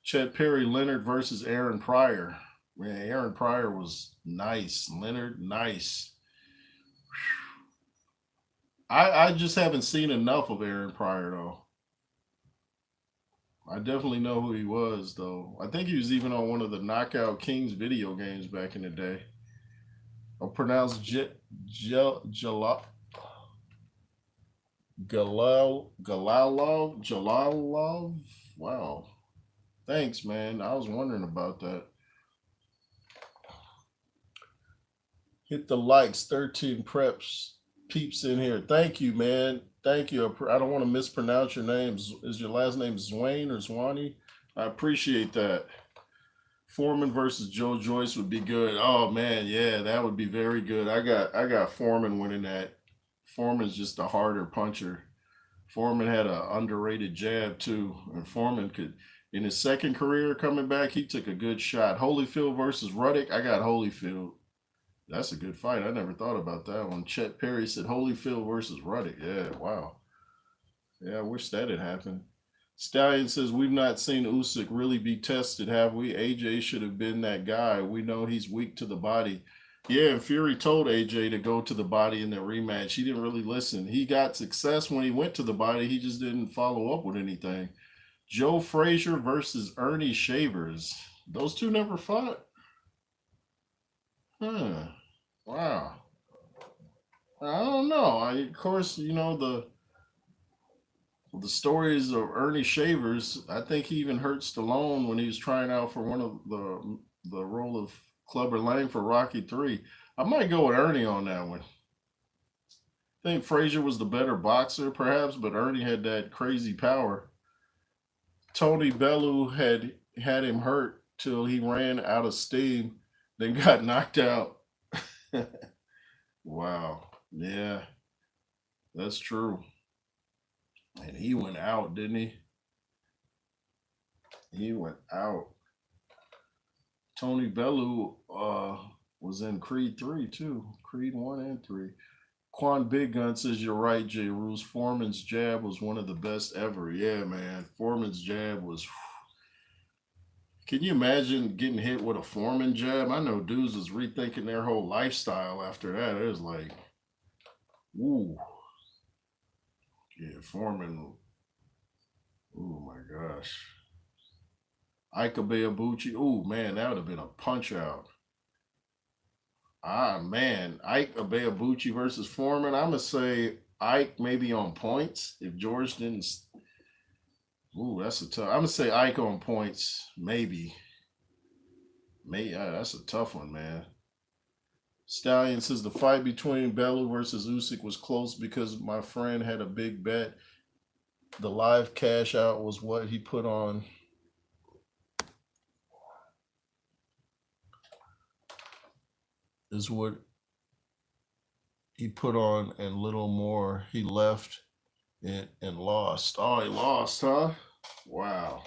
Chet Perry Leonard versus Aaron Pryor. Man, Aaron Pryor was nice. Leonard, nice. I just haven't seen enough of Aaron Pryor though. I definitely know who he was though. I think he was even on one of the Knockout Kings video games back in the day. Or pronounced Galalov. Wow. Thanks, man. I was wondering about that. Hit the likes. 13 preps peeps in here. Thank you, man. Thank you. I don't want to mispronounce your name. Is your last name Zwane or Zwane? I appreciate that. Foreman versus Joe Joyce would be good. Oh man, yeah, that would be very good. I got Foreman winning that. Foreman's just a harder puncher. Foreman had an underrated jab too, and Foreman could, in his second career coming back, he took a good shot. Holyfield versus Ruddock. I got Holyfield. That's a good fight. I never thought about that one. Chet Perry said Holyfield versus Ruddock. Yeah, wow. Yeah, I wish that had happened. Stallion says we've not seen Usyk really be tested, have we? AJ should have been that guy. We know he's weak to the body. Yeah, and Fury told AJ to go to the body in the rematch. He didn't really listen. He got success when he went to the body. He just didn't follow up with anything. Joe Frazier versus Ernie Shavers. Those two never fought? Huh. Wow. I don't know. Of course, the stories of Ernie Shavers. I think he even hurt Stallone when he was trying out for one of the role of Clubber Lang for Rocky 3. I might go with Ernie on that one. I think Frazier was the better boxer, perhaps, but Ernie had that crazy power. Tony Bellew had him hurt till he ran out of steam, then got knocked out. Wow. Yeah, that's true. And he went out, didn't he? He went out. Tony Bellew was in Creed 3 too. Creed 1 and 3. Quan Big Gun says you're right, Jay Roos. Foreman's jab was one of the best ever. Yeah, man. Foreman's jab was. Can you imagine getting hit with a Foreman jab? I know dudes was rethinking their whole lifestyle after that. It was like, ooh. Yeah, Foreman. Oh my gosh. Ike Abeabuchi. Oh man, that would have been a punch out. Ah man, Ike Abeabuchi versus Foreman. I'm gonna say Ike maybe on points if George didn't. Ooh, that's a tough. I'm gonna say Ike on points, maybe. Maybe that's a tough one, man. Stallion says the fight between Bellew versus Usyk was close because my friend had a big bet. The live cash out was what he put on. Is what he put on and little more. He left and lost. Oh, he lost, huh? Wow.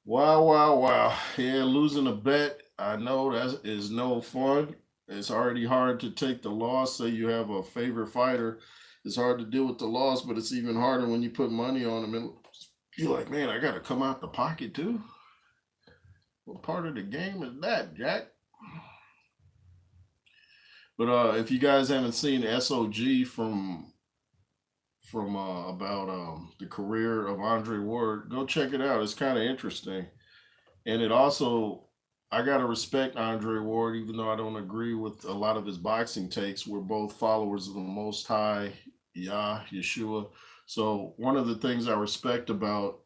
Wow. Yeah, losing a bet. I know that is no fun. It's already hard to take the loss. Say you have a favorite fighter. It's hard to deal with the loss, but it's even harder when you put money on them. And you're like, man, I got to come out the pocket too. What part of the game is that, Jack? But if you guys haven't seen SOG from about the career of Andre Ward, go check it out. It's kind of interesting, and it also I gotta respect Andre Ward, even though I don't agree with a lot of his boxing takes. We're both followers of the Most High, Yeshua. So one of the things I respect about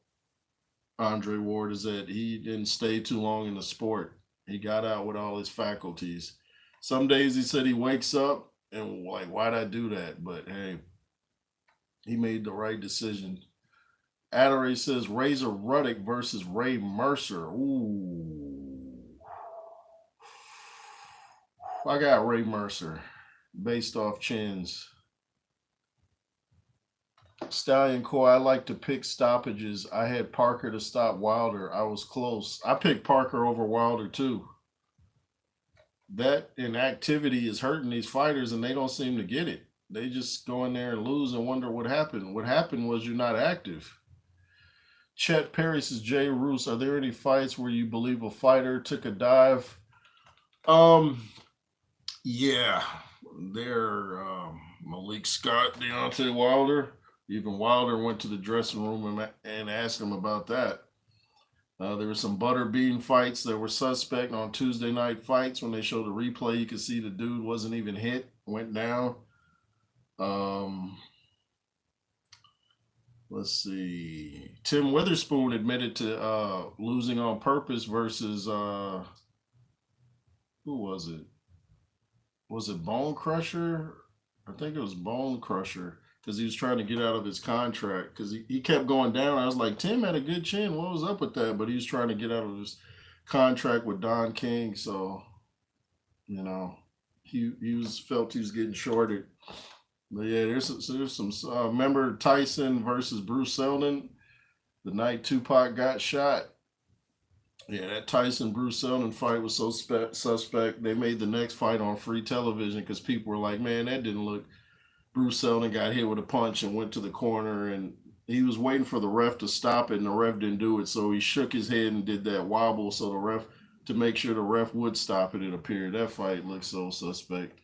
Andre Ward is that he didn't stay too long in the sport. He got out with all his faculties. Some days he said he wakes up and like, why'd I do that? But hey, he made the right decision. Adore says Razor Ruddock versus Ray Mercer. Ooh. I got Ray Mercer based off chins. Stallion Core, I like to pick stoppages. I had Parker to stop Wilder. I was close. I picked Parker over Wilder too. That inactivity is hurting these fighters and they don't seem to get it. They just go in there and lose and wonder what happened. What happened was you're not active. Chet Perry says, Jay Roos, are there any fights where you believe a fighter took a dive? Yeah. There, Malik Scott, Deontay Wilder. Even Wilder went to the dressing room and asked him about that. There were some butter bean fights that were suspect on Tuesday night fights. When they showed the replay, you could see the dude wasn't even hit, went down. Let's see. Tim Witherspoon admitted to losing on purpose versus who was it? Was it Bone Crusher? I think it was Bone Crusher. because he was trying to get out of his contract because he kept going down. I was like, Tim had a good chin. What was up with that? But he was trying to get out of his contract with Don King. So, you know, he was felt he was getting shorted. But yeah, there's some. Remember Tyson versus Bruce Seldon, the night Tupac got shot. Yeah, that Tyson Bruce Seldon fight was so suspect. They made the next fight on free television because people were like, "Man, that didn't look." Bruce Seldon got hit with a punch and went to the corner, and he was waiting for the ref to stop it, and the ref didn't do it. So he shook his head and did that wobble, so the ref to make sure the ref would stop it. It appeared that fight looked so suspect.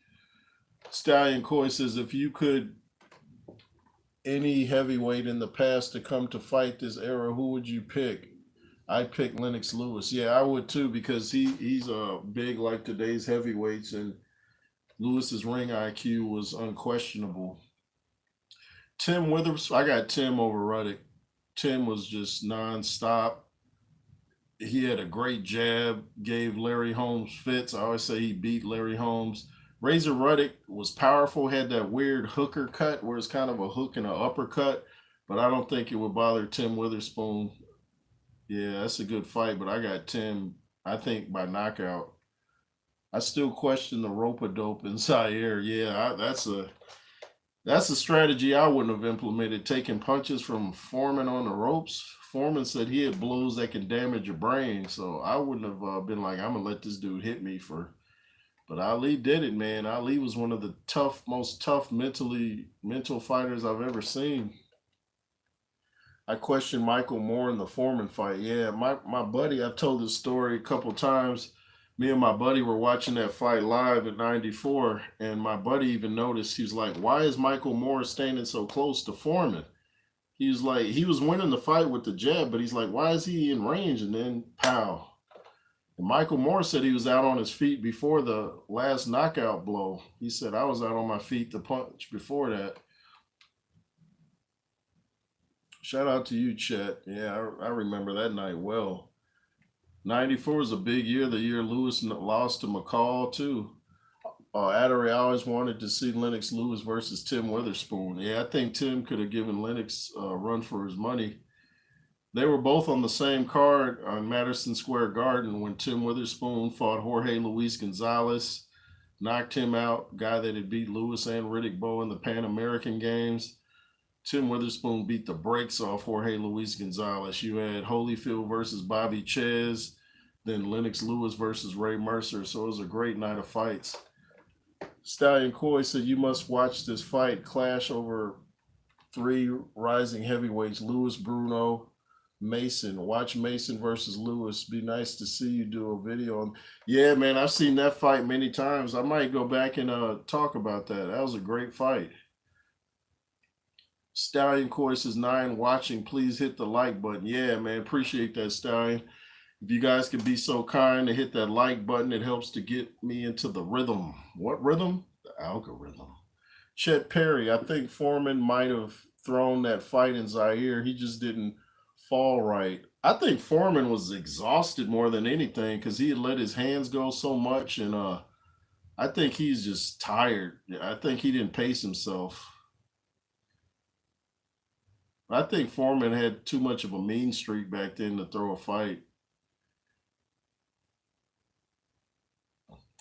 Stallion Coy says, if you could any heavyweight in the past to come to fight this era, who would you pick? I'd pick Lennox Lewis. Yeah, I would too, because he's big like today's heavyweights, and Lewis's ring IQ was unquestionable. Tim Withers, I got Tim over Ruddock. Tim was just nonstop. He had a great jab, gave Larry Holmes fits. I always say he beat Larry Holmes. Razor Ruddock was powerful, had that weird hooker cut where it's kind of a hook and an uppercut, but I don't think it would bother Tim Witherspoon. Yeah, that's a good fight, but I got Tim, I think, by knockout. I still question the rope-a-dope in Zaire. Yeah, that's a strategy I wouldn't have implemented, taking punches from Foreman on the ropes. Foreman said he had blows that can damage your brain, so I wouldn't have been like, I'm going to let this dude hit me for. But Ali did it, man. Ali was one of the most tough mental fighters I've ever seen. I questioned Michael Moore in the Foreman fight. Yeah, my buddy, I've told this story a couple times. Me and my buddy were watching that fight live at 94, and my buddy even noticed, he was like, why is Michael Moore standing so close to Foreman? He was like, he was winning the fight with the jab, but he's like, why is he in range? And then, pow. And Michael Moore said he was out on his feet before the last knockout blow. He said, I was out on my feet to punch before that. Shout out to you, Chet. Yeah, I remember that night well. 94 was a big year, the year Lewis lost to McCall, too. Adderley always wanted to see Lennox Lewis versus Tim Witherspoon. Yeah, I think Tim could have given Lennox a run for his money. They were both on the same card on Madison Square Garden when Tim Witherspoon fought Jorge Luis Gonzalez, knocked him out, guy that had beat Lewis and Riddick Bowe in the Pan American Games. Tim Witherspoon beat the brakes off Jorge Luis Gonzalez. You had Holyfield versus Bobby Chez, then Lennox Lewis versus Ray Mercer. So it was a great night of fights. Stallion Coy said, you must watch this fight clash over 3 rising heavyweights, Lewis, Bruno, Mason. Watch Mason versus Lewis. Be nice to see you do a video on. Yeah, man, I've seen that fight many times. I might go back and talk about that. That was a great fight. Stallion Coy says, 9 watching. Please hit the like button. Yeah, man, appreciate that, Stallion. If you guys could be so kind to hit that like button, it helps to get me into the rhythm. What rhythm? The algorithm. Chet Perry, I think Foreman might have thrown that fight in Zaire. He just didn't fall right. I think Foreman was exhausted more than anything because he had let his hands go so much, and I think he's just tired. I think he didn't pace himself. I think Foreman had too much of a mean streak back then to throw a fight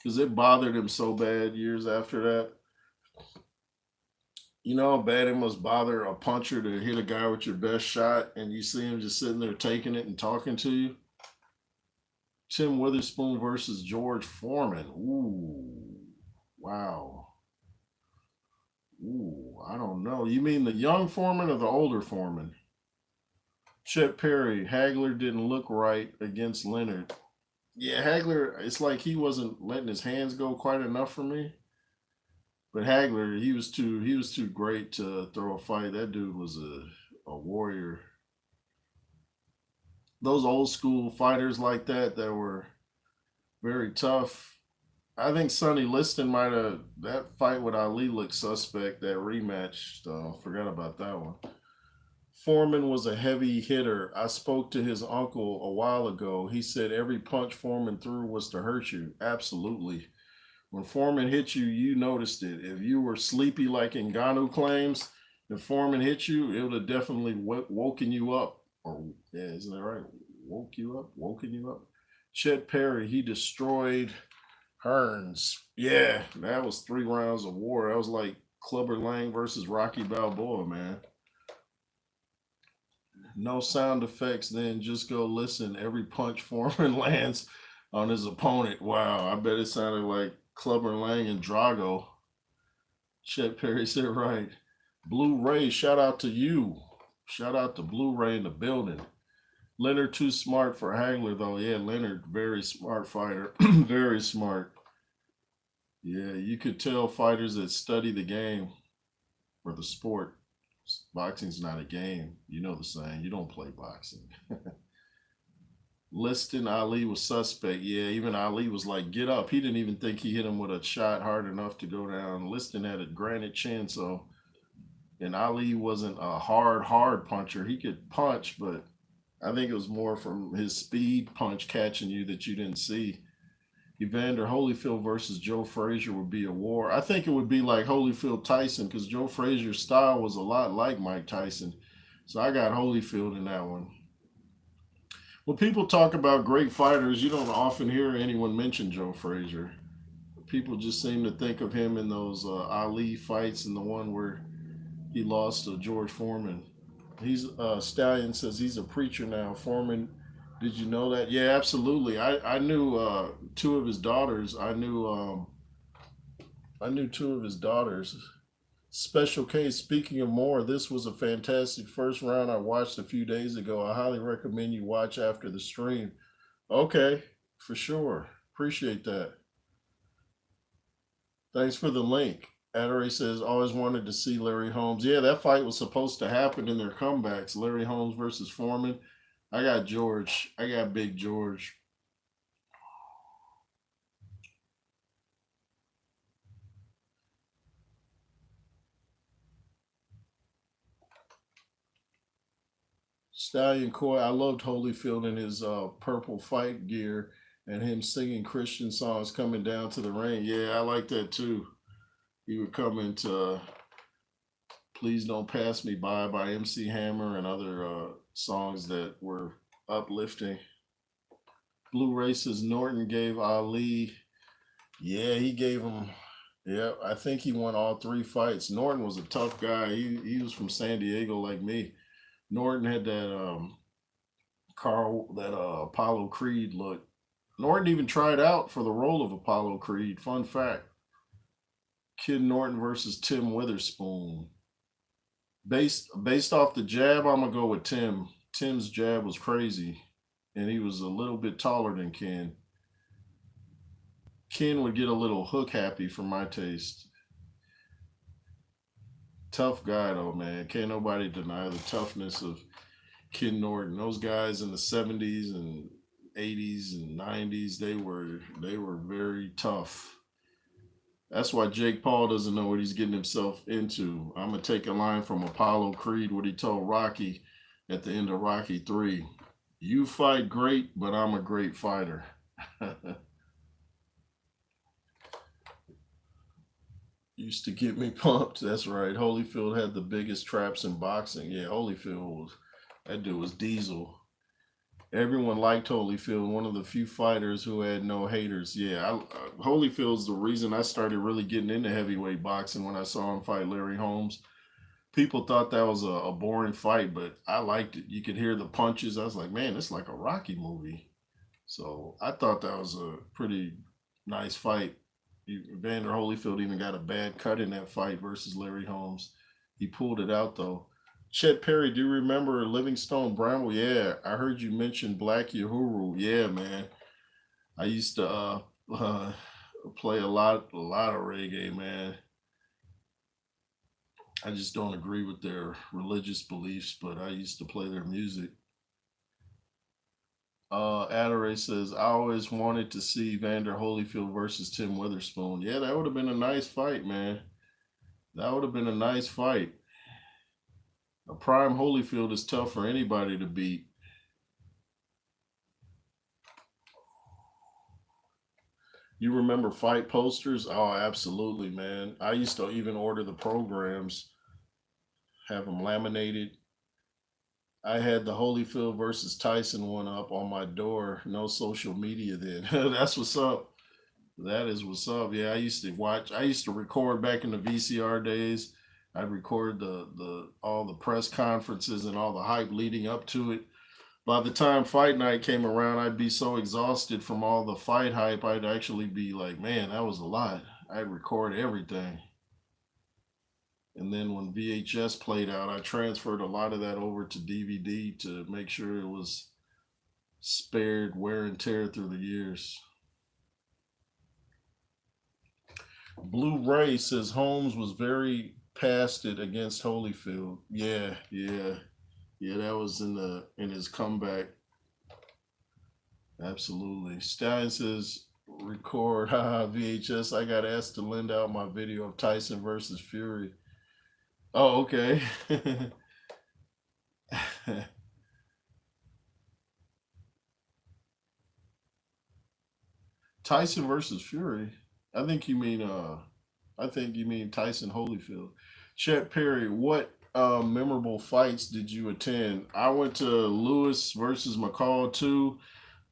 because it bothered him so bad years after that. You know how bad it must bother a puncher to hit a guy with your best shot and you see him just sitting there taking it and talking to you? Tim Witherspoon versus George Foreman. Ooh, wow. Ooh, I don't know. You mean the young Foreman or the older Foreman? Chet Perry, Hagler didn't look right against Leonard. Yeah, Hagler, it's like he wasn't letting his hands go quite enough for me. But Hagler, he was too great to throw a fight. That dude was a warrior. Those old school fighters like that were very tough. I think Sonny Liston might have, that fight with Ali looked suspect, that rematch. Forgot about that one. Foreman was a heavy hitter. I spoke to his uncle a while ago. He said every punch Foreman threw was to hurt you. Absolutely. When Foreman hit you, you noticed it. If you were sleepy like Ngannou claims, If Foreman hit you, it would have definitely woken you up. Or yeah, isn't that right? Woke you up, woken you up. Chet Perry, he destroyed Hearns. Yeah, that was 3 rounds of war. That was like Clubber Lang versus Rocky Balboa, man. No sound effects, then just go listen. Every punch Foreman lands on his opponent. Wow, I bet it sounded like Clubber Lang and Drago. Chet Perry said right. Blue Ray, shout out to you. Shout out to Blue Ray in the building. Leonard too smart for Hagler though. Yeah, Leonard, very smart fighter. Very smart. Yeah, you could tell fighters that study the game or the sport. Boxing's not a game. You know the saying. You don't play boxing. Liston Ali was suspect. Yeah, even Ali was like, get up. He didn't even think he hit him with a shot hard enough to go down. Liston had a granite chin, so and Ali wasn't a hard puncher. He could punch, but I think it was more from his speed punch catching you that you didn't see. Evander Holyfield versus Joe Frazier would be a war. I think it would be like Holyfield Tyson because Joe Frazier's style was a lot like Mike Tyson. So I got Holyfield in that one. When people talk about great fighters, you don't often hear anyone mention Joe Frazier. People just seem to think of him in those Ali fights and the one where he lost to George Foreman. He's Stallion says he's a preacher now. Foreman, did you know that? Yeah, absolutely. I knew two of his daughters. I knew two of his daughters. Special case. Speaking of more, this was a fantastic first round I watched a few days ago. I highly recommend you watch after the stream. Okay, for sure. Appreciate that. Thanks for the link. Adore says, always wanted to see Larry Holmes. Yeah, that fight was supposed to happen in their comebacks. Larry Holmes versus Foreman. I got George. I got Big George. Stallion Coy. I loved Holyfield in his purple fight gear and him singing Christian songs coming down to the ring. Yeah, I like that too. He would come into Please Don't Pass Me by MC Hammer and other songs that were uplifting. Blue Races Norton gave Ali. Yeah, he gave him. Yeah, I think he won all 3 fights. Norton was a tough guy. He was from San Diego like me. Norton had that Apollo Creed look. Norton even tried out for the role of Apollo Creed. Fun fact. Kid Norton versus Tim Witherspoon. Based off the jab, I'm gonna go with Tim. Tim's jab was crazy, and he was a little bit taller than Ken. Ken would get a little hook happy for my taste. Tough guy though, man. Can't nobody deny the toughness of Ken Norton. Those guys in the 70s and 80s and 90s, they were very tough. That's why Jake Paul doesn't know what he's getting himself into. I'm gonna take a line from Apollo Creed, what he told Rocky at the end of Rocky 3. You fight great, but I'm a great fighter. Used to get me pumped. That's right. Holyfield had the biggest traps in boxing. Yeah, Holyfield was that dude was Diesel. Everyone liked Holyfield, one of the few fighters who had no haters. Yeah, Holyfield's the reason I started really getting into heavyweight boxing when I saw him fight Larry Holmes. People thought that was a boring fight, but I liked it. You could hear the punches. I was like, man, it's like a Rocky movie. So I thought that was a pretty nice fight. Vander Holyfield even got a bad cut in that fight versus Larry Holmes. He pulled it out though. Chet Perry, do you remember Livingstone Bramble? Yeah, I heard you mention Black Uhuru. Yeah, man. I used to uh, play a lot of reggae, man. I just don't agree with their religious beliefs, but I used to play their music. Adore says, I always wanted to see Vander Holyfield versus Tim Witherspoon. Yeah, that would have been a nice fight, man. That would have been a nice fight. A prime Holyfield is tough for anybody to beat. You remember fight posters? Oh, absolutely, man. I used to even order the programs. have them laminated. I had the Holyfield versus Tyson one up on my door. No social media then. That's what's up. That is what's up. Yeah, I used to watch. I used to record back in the VCR days. I'd record the all the press conferences and all the hype leading up to it. By the time fight night came around, I'd be so exhausted from all the fight hype. I'd actually be like, man, that was a lot. I'd record everything. And then when VHS played out, I transferred a lot of that over to DVD to make sure it was spared wear and tear through the years. Blue Ray says Holmes was very past it against Holyfield. Yeah, that was in his comeback. Absolutely. Stein says record haha VHS. I got asked to lend out my video of Tyson versus Fury. Oh, okay. Tyson versus Fury. I think you mean Tyson Holyfield. Chet Perry, what memorable fights did you attend? I went to Lewis versus McCall 2,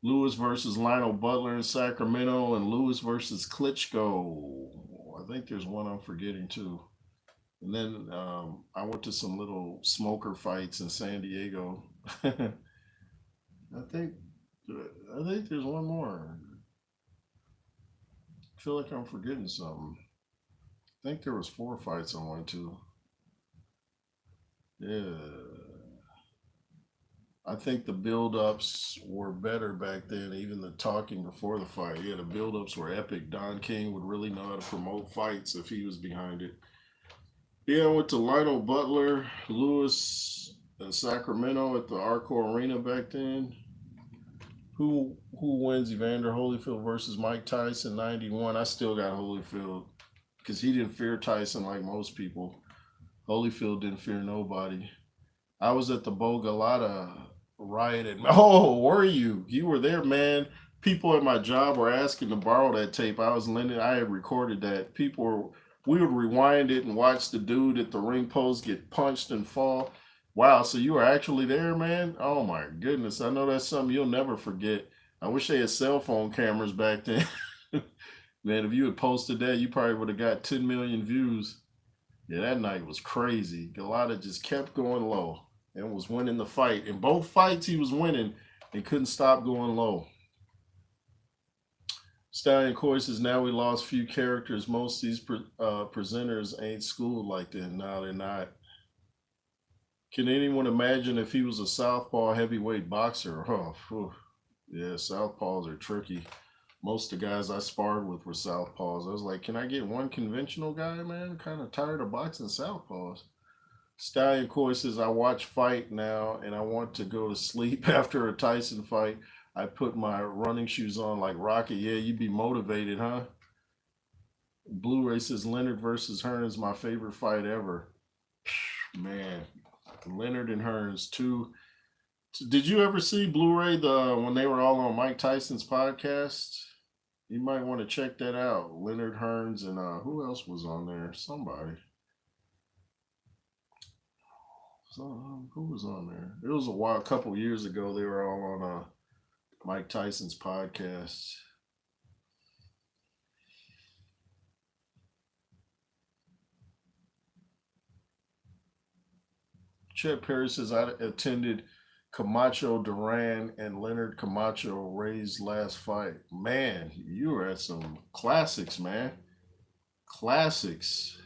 Lewis versus Lionel Butler in Sacramento, and Lewis versus Klitschko. I think there's one I'm forgetting too. And then I went to some little smoker fights in San Diego. I think I think there's one more. I feel like I'm forgetting something. I think there was 4 fights I went to. Yeah. I think the build-ups were better back then, even the talking before the fight. Yeah, the build-ups were epic. Don King would really know how to promote fights if he was behind it. Yeah, I went to Lionel Butler, Lewis, and Sacramento at the Arco Arena back then. Who wins Evander Holyfield versus Mike Tyson 91? I still got Holyfield because he didn't fear Tyson like most people. Holyfield didn't fear nobody. I was at the Bogalata riot at oh, were you? You were there, man. People at my job were asking to borrow that tape. I had recorded that. We would rewind it and watch the dude at the ring post get punched and fall. Wow, so you were actually there, man? Oh my goodness. I know that's something you'll never forget. I wish they had cell phone cameras back then. Man, if you had posted that, you probably would have got 10 million views. Yeah, that night was crazy. Galata just kept going low and was winning the fight. In both fights, he was winning and couldn't stop going low. Stallion Coy says, now we lost few characters. Most of these presenters ain't schooled like that. No, they're not. Can anyone imagine if he was a southpaw heavyweight boxer? Oh, yeah, southpaws are tricky. Most of the guys I sparred with were southpaws. I was like, can I get one conventional guy, man? I'm kind of tired of boxing southpaws. Stallion Coy says, I watch fight now and I want to go to sleep after a Tyson fight. I put my running shoes on like Rocky. Yeah, you'd be motivated, huh? Blu-ray says, Leonard versus Hearns, my favorite fight ever. Man, Leonard and Hearns, too. Did you ever see Blu-ray when they were all on Mike Tyson's podcast? You might want to check that out. Leonard Hearns and who else was on there? Somebody. Who was on there? It was a couple years ago. They were all on Mike Tyson's podcast. Chet Perry says, I attended Camacho Duran and Leonard Camacho Ray's last fight. Man, you were at some classics, man. Classics.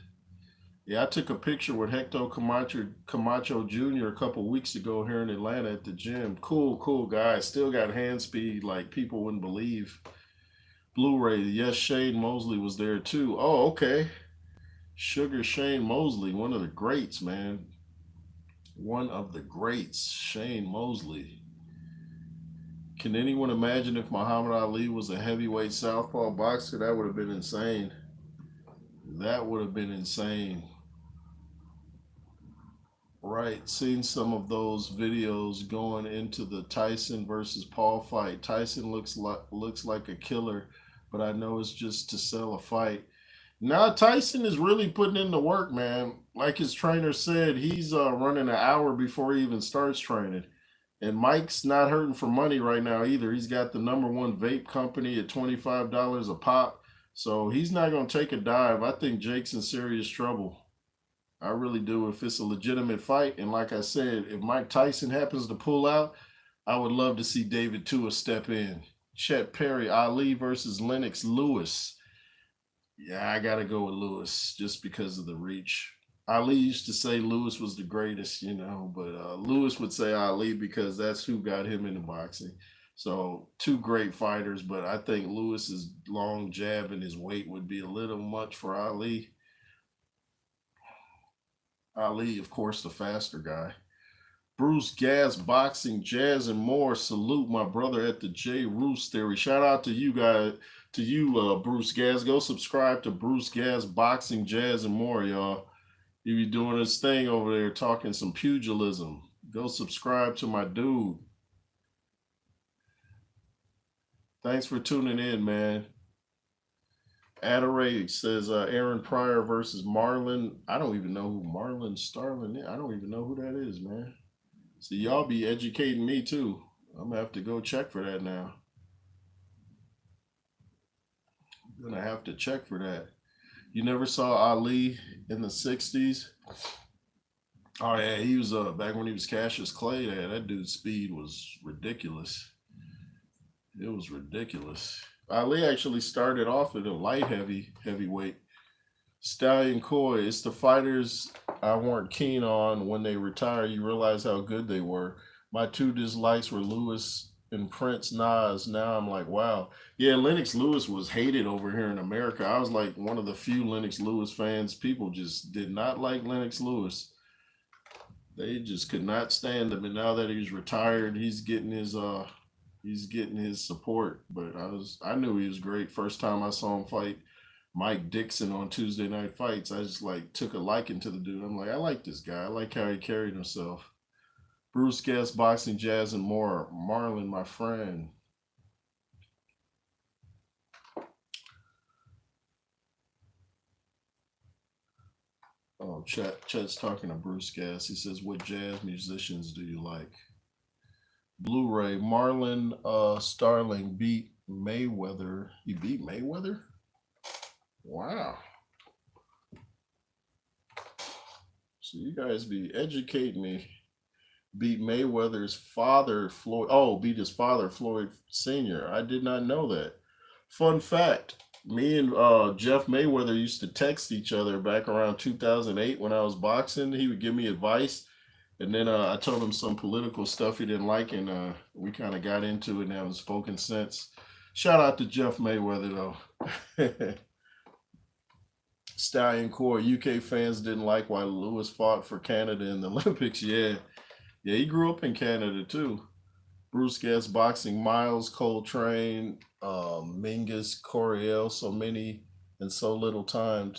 Yeah, I took a picture with Hector Camacho Jr. a couple weeks ago here in Atlanta at the gym. Cool guy. Still got hand speed like people wouldn't believe. Blu-ray, yes, Shane Mosley was there too. Oh, okay. Sugar Shane Mosley, one of the greats, man. One of the greats, Shane Mosley. Can anyone imagine if Muhammad Ali was a heavyweight southpaw boxer? That would have been insane. That would have been insane. Right, seen some of those videos going into the Tyson versus Paul fight. Tyson looks like a killer, but I know it's just to sell a fight. Now Tyson is really putting in the work, man. Like his trainer said, he's running an hour before he even starts training. And Mike's not hurting for money right now either. He's got the number one vape company at $25 a pop. So he's not going to take a dive. I think Jake's in serious trouble. I really do. If it's a legitimate fight, and like I said, if Mike Tyson happens to pull out, I would love to see David Tua step in. Chet Perry, Ali versus Lennox Lewis. Yeah, I gotta go with Lewis just because of the reach. Ali used to say Lewis was the greatest, but Lewis would say Ali because that's who got him into boxing. So two great fighters, but I think Lewis's long jab and his weight would be a little much for Ali. Ali, of course, the faster guy. Bruce Gas, Boxing, Jazz, and more. Salute my brother at the J Roos Theory. Shout out to you guys, to you, Bruce Gas. Go subscribe to Bruce Gas, Boxing, Jazz, and more, y'all. He be doing his thing over there, talking some pugilism. Go subscribe to my dude. Thanks for tuning in, man. Adore says Aaron Pryor versus Marlon. I don't even know who Marlon Starlin is. I don't even know who that is, man. So y'all be educating me too. I'm gonna have to go check for that now. I'm gonna have to check for that. You never saw Ali in the '60s? Oh yeah, he was back when he was Cassius Clay. Yeah, that dude's speed was ridiculous. It was ridiculous. Ali actually started off at a light heavyweight. Stallion Coy, it's the fighters I weren't keen on. When they retire, you realize how good they were. My two dislikes were Lewis and Prince Nas. Now I'm like, wow. Yeah, Lennox Lewis was hated over here in America. I was like one of the few Lennox Lewis fans. People just did not like Lennox Lewis. They just could not stand him. And now that he's retired, he's getting his support. But I knew he was great. First time I saw him fight Mike Dixon on Tuesday Night Fights, I just like took a liking to the dude. I'm like, I like this guy. I like how he carried himself. Bruce Guest, Boxing, Jazz, and more. Marlon, my friend. Oh, Chet's talking to Bruce Gas. He says, what jazz musicians do you like? Blu-ray, Marlon Starling beat Mayweather. He beat Mayweather? Wow. So you guys be educating me. Beat Mayweather's father, Floyd. Oh, beat his father, Floyd Sr. I did not know that. Fun fact, me and Jeff Mayweather used to text each other back around 2008 when I was boxing. He would give me advice. And then I told him some political stuff he didn't like, and we kind of got into it and haven't spoken since. Shout out to Jeff Mayweather, though. Stallion Core, UK fans didn't like why Lewis fought for Canada in the Olympics. Yeah. Yeah, he grew up in Canada, too. Bruce Guest, Boxing, Miles, Coltrane, Mingus, Coriel, so many in so little time.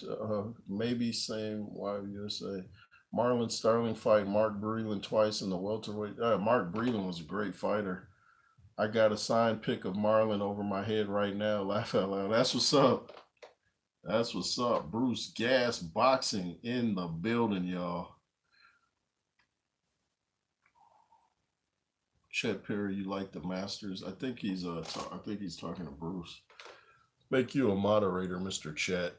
Maybe same, why would you say? Marlon Sterling fight Mark Breland twice in the welterweight. Mark Breland was a great fighter. I got a signed pic of Marlon over my head right now. Laugh out loud. That's what's up. That's what's up. Bruce Gas Boxing in the building, y'all. Chet Perry, you like the Masters? I think he's talking to Bruce. Make you a moderator, Mr. Chet.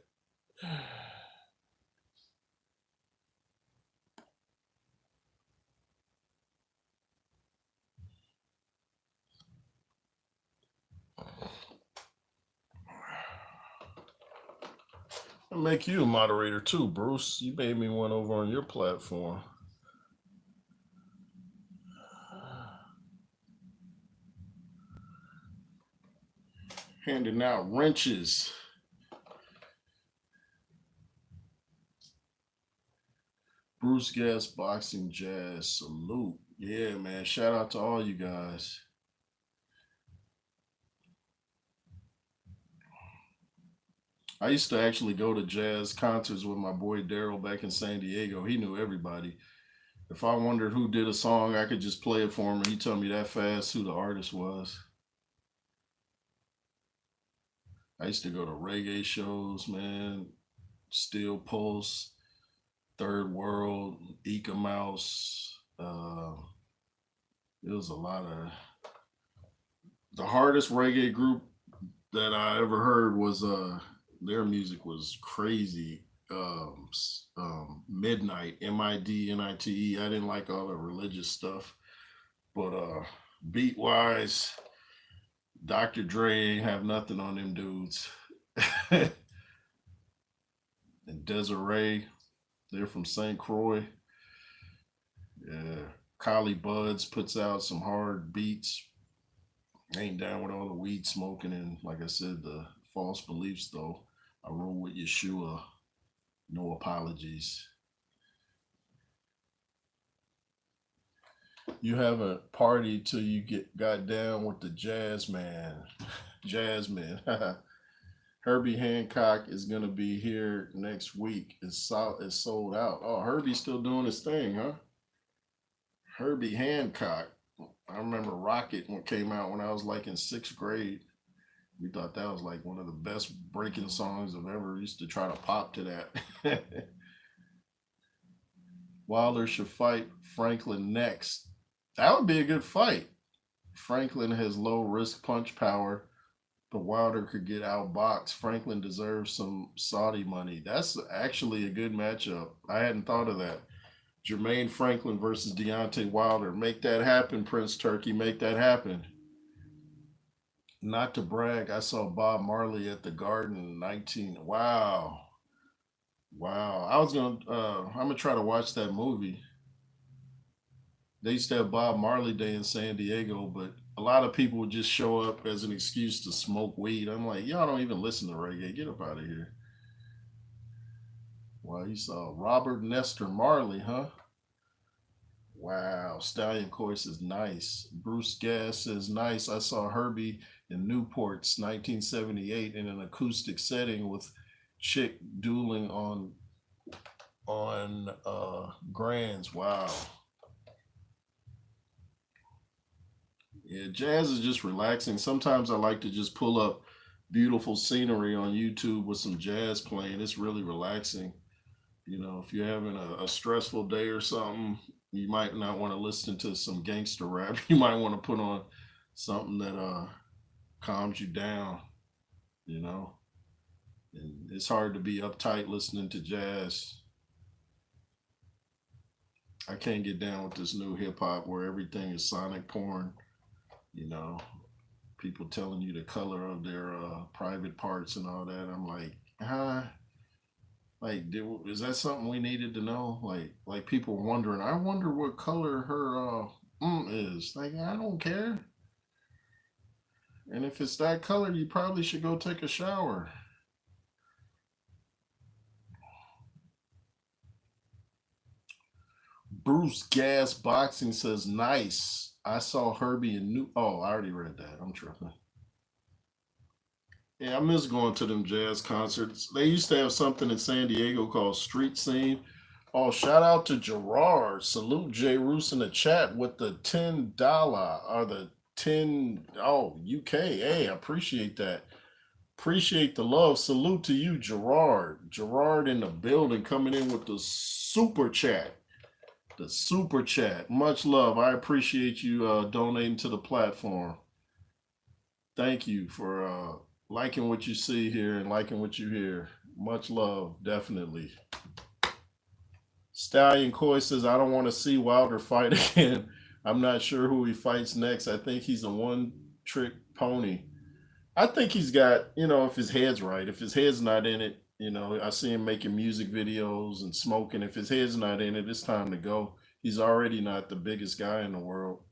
I'll make you a moderator too, Bruce. You made me one over on your platform. Handing out wrenches. Bruce Gas Boxing Jazz. Salute. Yeah, man. Shout out to all you guys. I used to actually go to jazz concerts with my boy Daryl back in San Diego. He knew everybody. If I wondered who did a song, I could just play it for him and he'd tell me that fast who the artist was. I used to go to reggae shows, man. Steel Pulse, Third World, Eka Mouse. It was a lot of the hardest reggae group that I ever heard was their music was crazy. Midnight, Midnite. I didn't like all the religious stuff, but beat wise, Dr. Dre ain't have nothing on them dudes. And Desiree, they're from St. Croix. Yeah, Collie Buds puts out some hard beats. Ain't down with all the weed smoking and, like I said, the false beliefs though. I roll with Yeshua. No apologies. You haven't partied till you got down with the jazz man. Jasmine. Herbie Hancock is gonna be here next week. It's sold out. Oh, Herbie's still doing his thing, huh? Herbie Hancock. I remember Rocket came out when I was like in 6th grade. We thought that was like one of the best breaking songs I've ever used to try to pop to that. Wilder should fight Franklin next. That would be a good fight. Franklin has low risk punch power, but Wilder could get outboxed. Franklin deserves some Saudi money. That's actually a good matchup. I hadn't thought of that. Jermaine Franklin versus Deontay Wilder. Make that happen, Prince Turkey. Make that happen. Not to brag, I saw Bob Marley at the Garden 19. Wow. Wow. I'm gonna try to watch that movie. They used to have Bob Marley Day in San Diego, but a lot of people would just show up as an excuse to smoke weed. I'm like, y'all don't even listen to reggae. Get up out of here. Wow, you saw Robert Nestor Marley, huh? Wow, Stallion Course is nice. Bruce Gas says nice. I saw Herbie in Newport's 1978 in an acoustic setting with chick dueling on grands. Wow. Yeah, jazz is just relaxing. Sometimes I like to just pull up beautiful scenery on YouTube with some jazz playing. It's really relaxing. If you're having a stressful day or something, you might not want to listen to some gangster rap. You might want to put on something that calms you down, you know. And it's hard to be uptight listening to jazz. I can't get down with this new hip hop where everything is sonic porn, you know. People telling you the color of their private parts and all that. I'm like, huh? Like, is that something we needed to know? Like people wondering. I wonder what color her is. Like, I don't care. And if it's that color, you probably should go take a shower. Bruce Gas Boxing says nice. I saw Herbie in New. Oh, I already read that. I'm tripping. Yeah, I miss going to them jazz concerts. They used to have something in San Diego called Street Scene. Oh, shout out to Gerard. Salute J Roos in the chat with the $10 or the 10. Oh, UK. Hey, I appreciate that. Appreciate the love. Salute to you, Gerard. Gerard in the building coming in with the super chat. The super chat. Much love. I appreciate you donating to the platform. Thank you for liking what you see here and liking what you hear. Much love, definitely. Stallion Coy says, I don't want to see Wilder fight again. I'm not sure who he fights next. I think he's a one-trick pony. I think he's got, if his head's right. If his head's not in it, I see him making music videos and smoking. If his head's not in it, it's time to go. He's already not the biggest guy in the world.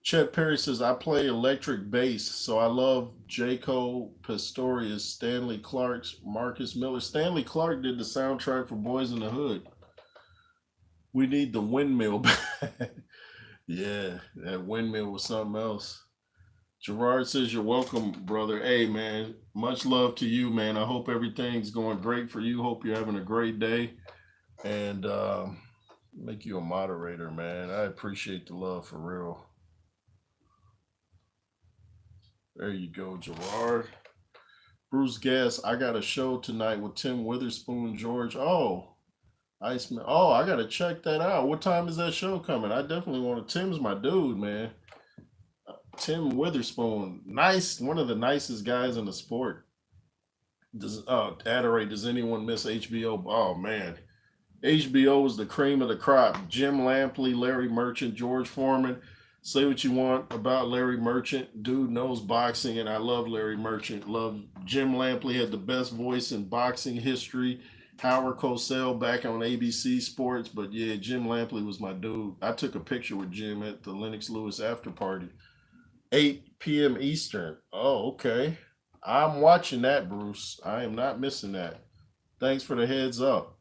Chet Perry says, I play electric bass, so I love Jaco Pastorius, Stanley Clark's, Marcus Miller. Stanley Clark did the soundtrack for Boys in the Hood. We need the windmill back. Yeah, that windmill was something else. Gerard says, you're welcome, brother. Hey, man, much love to you, man. I hope everything's going great for you. Hope you're having a great day. And make you a moderator, man. I appreciate the love for real. There you go, Gerard. Bruce Gass, I got a show tonight with Tim Witherspoon, George. Oh, Iceman. Oh, I gotta check that out. What time is that show coming? I definitely want to. Tim's my dude, man. Tim Witherspoon, nice, one of the nicest guys in the sport. Does Adorate? Does anyone miss HBO? Oh man, HBO was the cream of the crop. Jim Lampley, Larry Merchant, George Foreman. Say what you want about Larry Merchant. Dude knows boxing, and I love Larry Merchant. Love Jim Lampley had the best voice in boxing history. Howard Cosell back on ABC Sports. But yeah, Jim Lampley was my dude. I took a picture with Jim at the Lennox Lewis after party. 8 p.m. Eastern. Oh, okay. I'm watching that, Bruce. I am not missing that. Thanks for the heads up.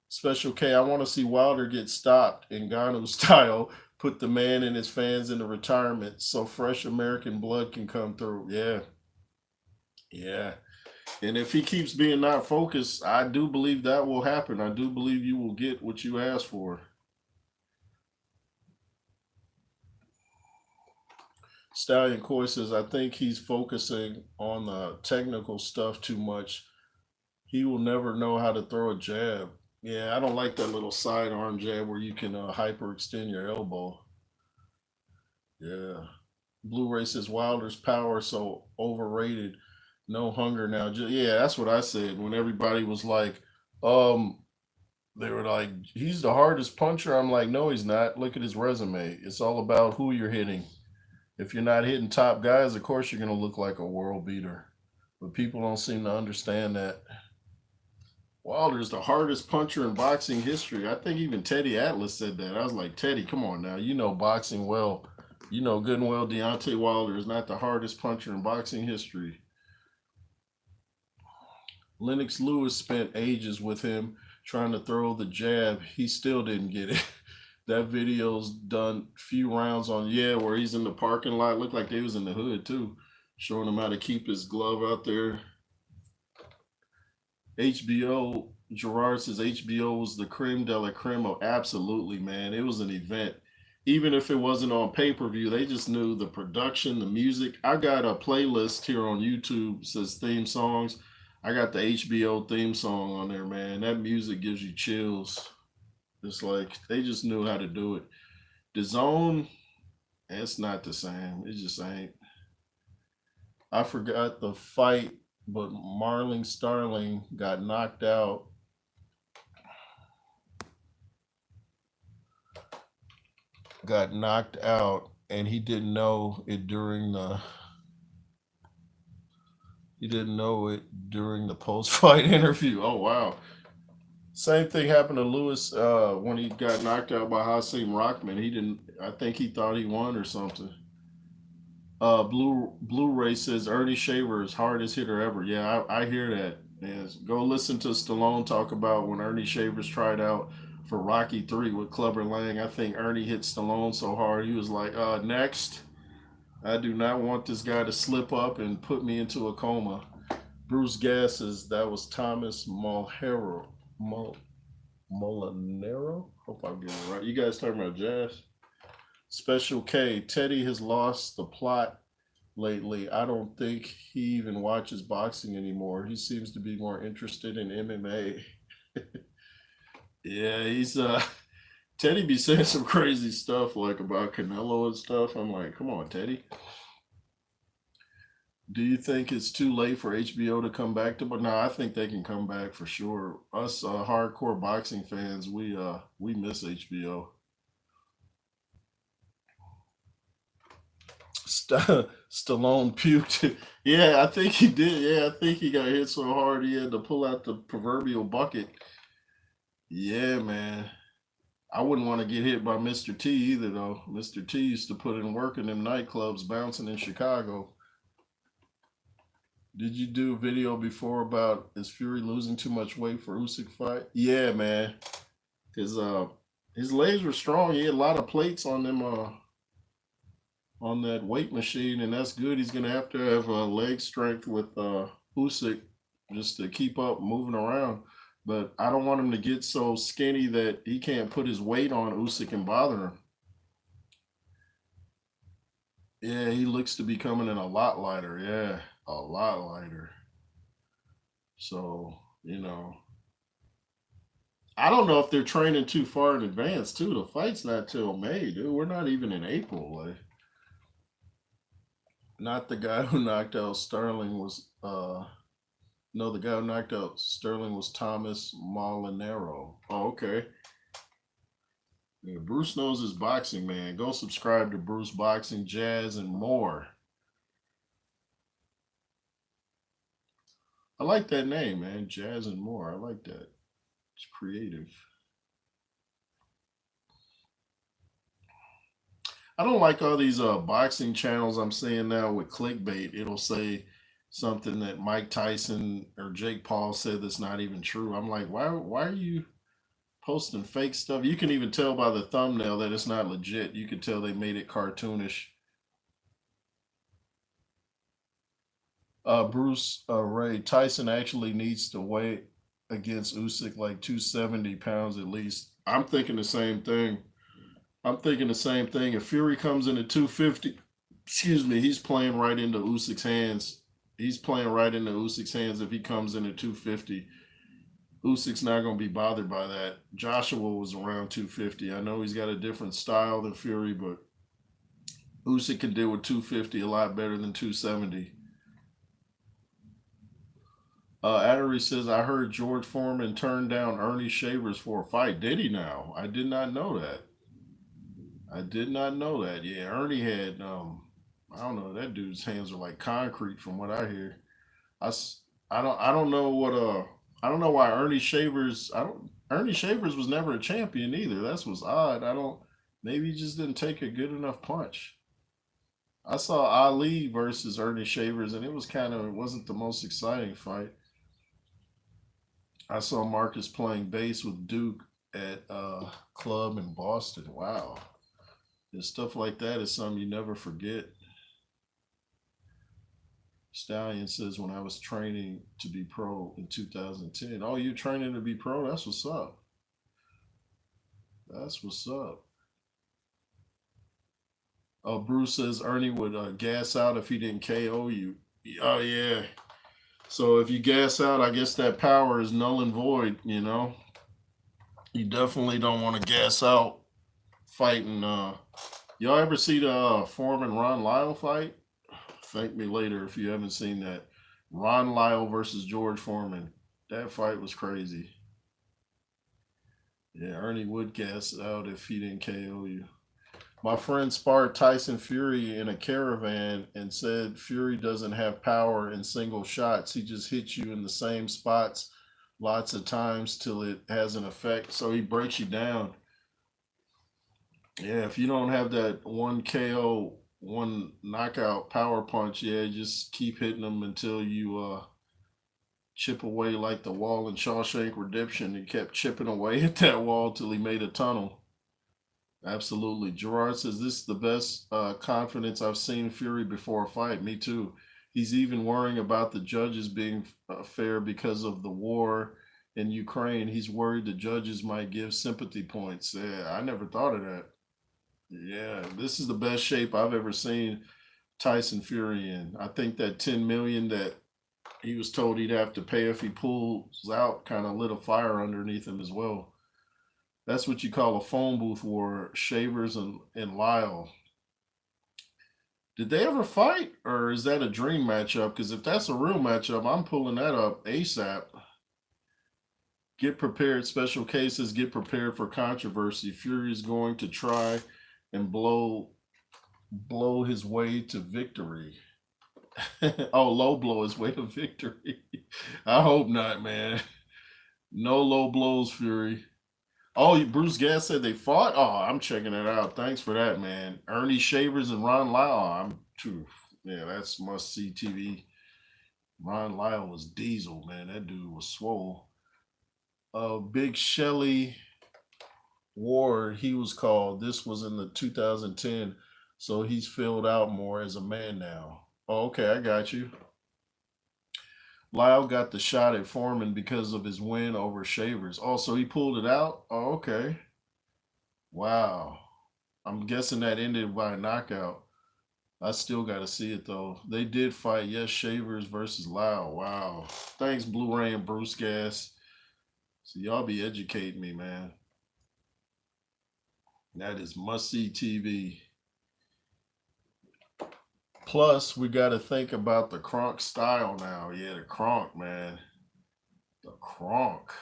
Special K, I want to see Wilder get stopped in Ngannou style. Put the man and his fans into retirement so fresh American blood can come through. Yeah, yeah. And if he keeps being not focused, I do believe that will happen. I do believe you will get what you asked for. Stallion Coy says, I think he's focusing on the technical stuff too much. He will never know how to throw a jab. Yeah, I don't like that little sidearm jab where you can hyperextend your elbow. Yeah. Blu-ray says Wilder's power so overrated. No hunger now. Yeah, that's what I said when everybody was like, um, they were like, he's the hardest puncher. I'm like, no, he's not. Look at his resume. It's all about who you're hitting. If you're not hitting top guys, of course you're going to look like a world beater. But people don't seem to understand that. Wilder's the hardest puncher in boxing history. I think even Teddy Atlas said that. I was like, Teddy, come on now. You know boxing well. You know good and well Deontay Wilder is not the hardest puncher in boxing history. Lennox Lewis spent ages with him trying to throw the jab. He still didn't get it. That video's done few rounds on, yeah, where he's in the parking lot. Looked like they was in the hood too, showing him how to keep his glove out there. HBO, Gerard says HBO was the creme de la creme of absolutely, man. It was an event. Even if it wasn't on pay-per-view, they just knew the production, the music. I got a playlist here on YouTube, says theme songs. I got the HBO theme song on there, man. That music gives you chills. It's like they just knew how to do it. The zone, it's not the same. It just ain't. I forgot the fight, but Marlon Starling got knocked out. Got knocked out, and he didn't know it during the post-fight interview. Oh wow. Same thing happened to Lewis when he got knocked out by Hasim Rockman. He didn't. I think he thought he won or something. Blu-ray says Ernie Shaver is hardest hitter ever. Yeah, I hear that. Yes. Go listen to Stallone talk about when Ernie Shavers tried out for Rocky 3 with Clubber Lang. I think Ernie hit Stallone so hard he was like, next. I do not want this guy to slip up and put me into a coma. Bruce Gass says that was Thomas Molinero. Hope I'm getting it right. You guys talking about jazz? Special K. Teddy has lost the plot lately. I don't think he even watches boxing anymore. He seems to be more interested in MMA. Yeah, he's Teddy be saying some crazy stuff like about Canelo and stuff. I'm like, come on, Teddy. Do you think it's too late for HBO to come back to? But no, I think they can come back for sure. Us hardcore boxing fans, we miss HBO. Stallone puked. Yeah, I think he did. Yeah, I think he got hit so hard he had to pull out the proverbial bucket. Yeah, man. I wouldn't want to get hit by Mr. T either, though. Mr. T used to put in work in them nightclubs bouncing in Chicago. Did you do a video before about is Fury losing too much weight for Usyk fight? Yeah, man. His legs were strong. He had a lot of plates on them on that weight machine, and that's good. He's gonna have to have leg strength with Usyk just to keep up moving around. But I don't want him to get so skinny that he can't put his weight on Usyk and bother him. Yeah, he looks to be coming in a lot lighter. Yeah, a lot lighter. So, I don't know if they're training too far in advance too. The fight's not till May, dude. We're not even in April. Like, not the guy who knocked out Sterling was no, the guy who knocked out Sterling was Thomas Molinaro. Oh, okay. Yeah, Bruce knows his boxing, man. Go subscribe to Bruce Boxing, Jazz, and more. I like that name, man. Jazz and more. I like that. It's creative. I don't like all these boxing channels I'm seeing now with clickbait. It'll say something that Mike Tyson or Jake Paul said that's not even true. I'm like, why are you posting fake stuff? You can even tell by the thumbnail that it's not legit. You can tell they made it cartoonish. Bruce Ray Tyson actually needs to weigh against Usyk like 270 pounds at least. I'm thinking the same thing. I'm thinking the same thing. If Fury comes in at 250, excuse me, he's playing right into Usyk's hands. He's playing right into Usyk's hands if he comes in at 250. Usyk's not going to be bothered by that. Joshua was around 250. I know he's got a different style than Fury, but Usyk can deal with 250 a lot better than 270. Addery says, I heard George Foreman turned down Ernie Shavers for a fight. Did he now? I did not know that. I did not know that. Yeah, Ernie had, I don't know, that dude's hands are like concrete from what I hear. I, I don't know what, I don't know why Ernie Shavers was never a champion either. That's what's odd. Maybe he just didn't take a good enough punch. I saw Ali versus Ernie Shavers, and it wasn't the most exciting fight. I saw Marcus playing bass with Duke at a club in Boston. Wow. And stuff like that is something you never forget. Stallion says, when I was training to be pro in 2010. Oh, you're training to be pro? That's what's up. That's what's up. Oh, Bruce says Ernie would gas out if he didn't KO you. Oh, yeah. So if you gas out, I guess that power is null and void. You definitely don't want to gas out fighting. Y'all ever see the Foreman Ron Lyle fight? Thank me later if you haven't seen that. Ron Lyle versus George Foreman. That fight was crazy. Yeah, Ernie would gas out if he didn't KO you. My friend sparred Tyson Fury in a caravan and said Fury doesn't have power in single shots. He just hits you in the same spots lots of times till it has an effect. So he breaks you down. Yeah, if you don't have that one KO, one knockout power punch, yeah, just keep hitting them until you chip away like the wall in Shawshank Redemption. He kept chipping away at that wall till he made a tunnel. Absolutely. Gerard says this is the best confidence I've seen Fury before a fight. Me too. He's even worrying about the judges being fair because of the war in Ukraine. He's worried the judges might give sympathy points. Yeah, I never thought of that. Yeah, this is the best shape I've ever seen Tyson Fury in. I think that 10 million that he was told he'd have to pay if he pulls out kind of lit a fire underneath him as well. That's what you call a phone booth war, Shavers and Lyle. Did they ever fight, or is that a dream matchup? Because if that's a real matchup, I'm pulling that up ASAP. Get prepared, special cases. Get prepared for controversy. Fury is going to try and blow his way to victory. Oh, low blow his way to victory. I hope not, man. No low blows, Fury. Oh, Bruce Gas said they fought. Oh, I'm checking it out. Thanks for that, man. Ernie Shavers and Ron Lyle. Yeah, that's must see TV. Ron Lyle was diesel, man. That dude was swole. Big Shelly Ward, he was called. This was in the 2010, so he's filled out more as a man now. Oh, okay, I got you. Lyle got the shot at Foreman because of his win over Shavers. Oh, so he pulled it out? Oh, okay. Wow. I'm guessing that ended by a knockout. I still got to see it though. They did fight, yes, Shavers versus Lau. Wow. Thanks, Blue Ray and Bruce Gas. So y'all be educating me, man. That is must see TV. Plus, we got to think about the Kronk style now. Yeah, the Kronk, man. The Kronk.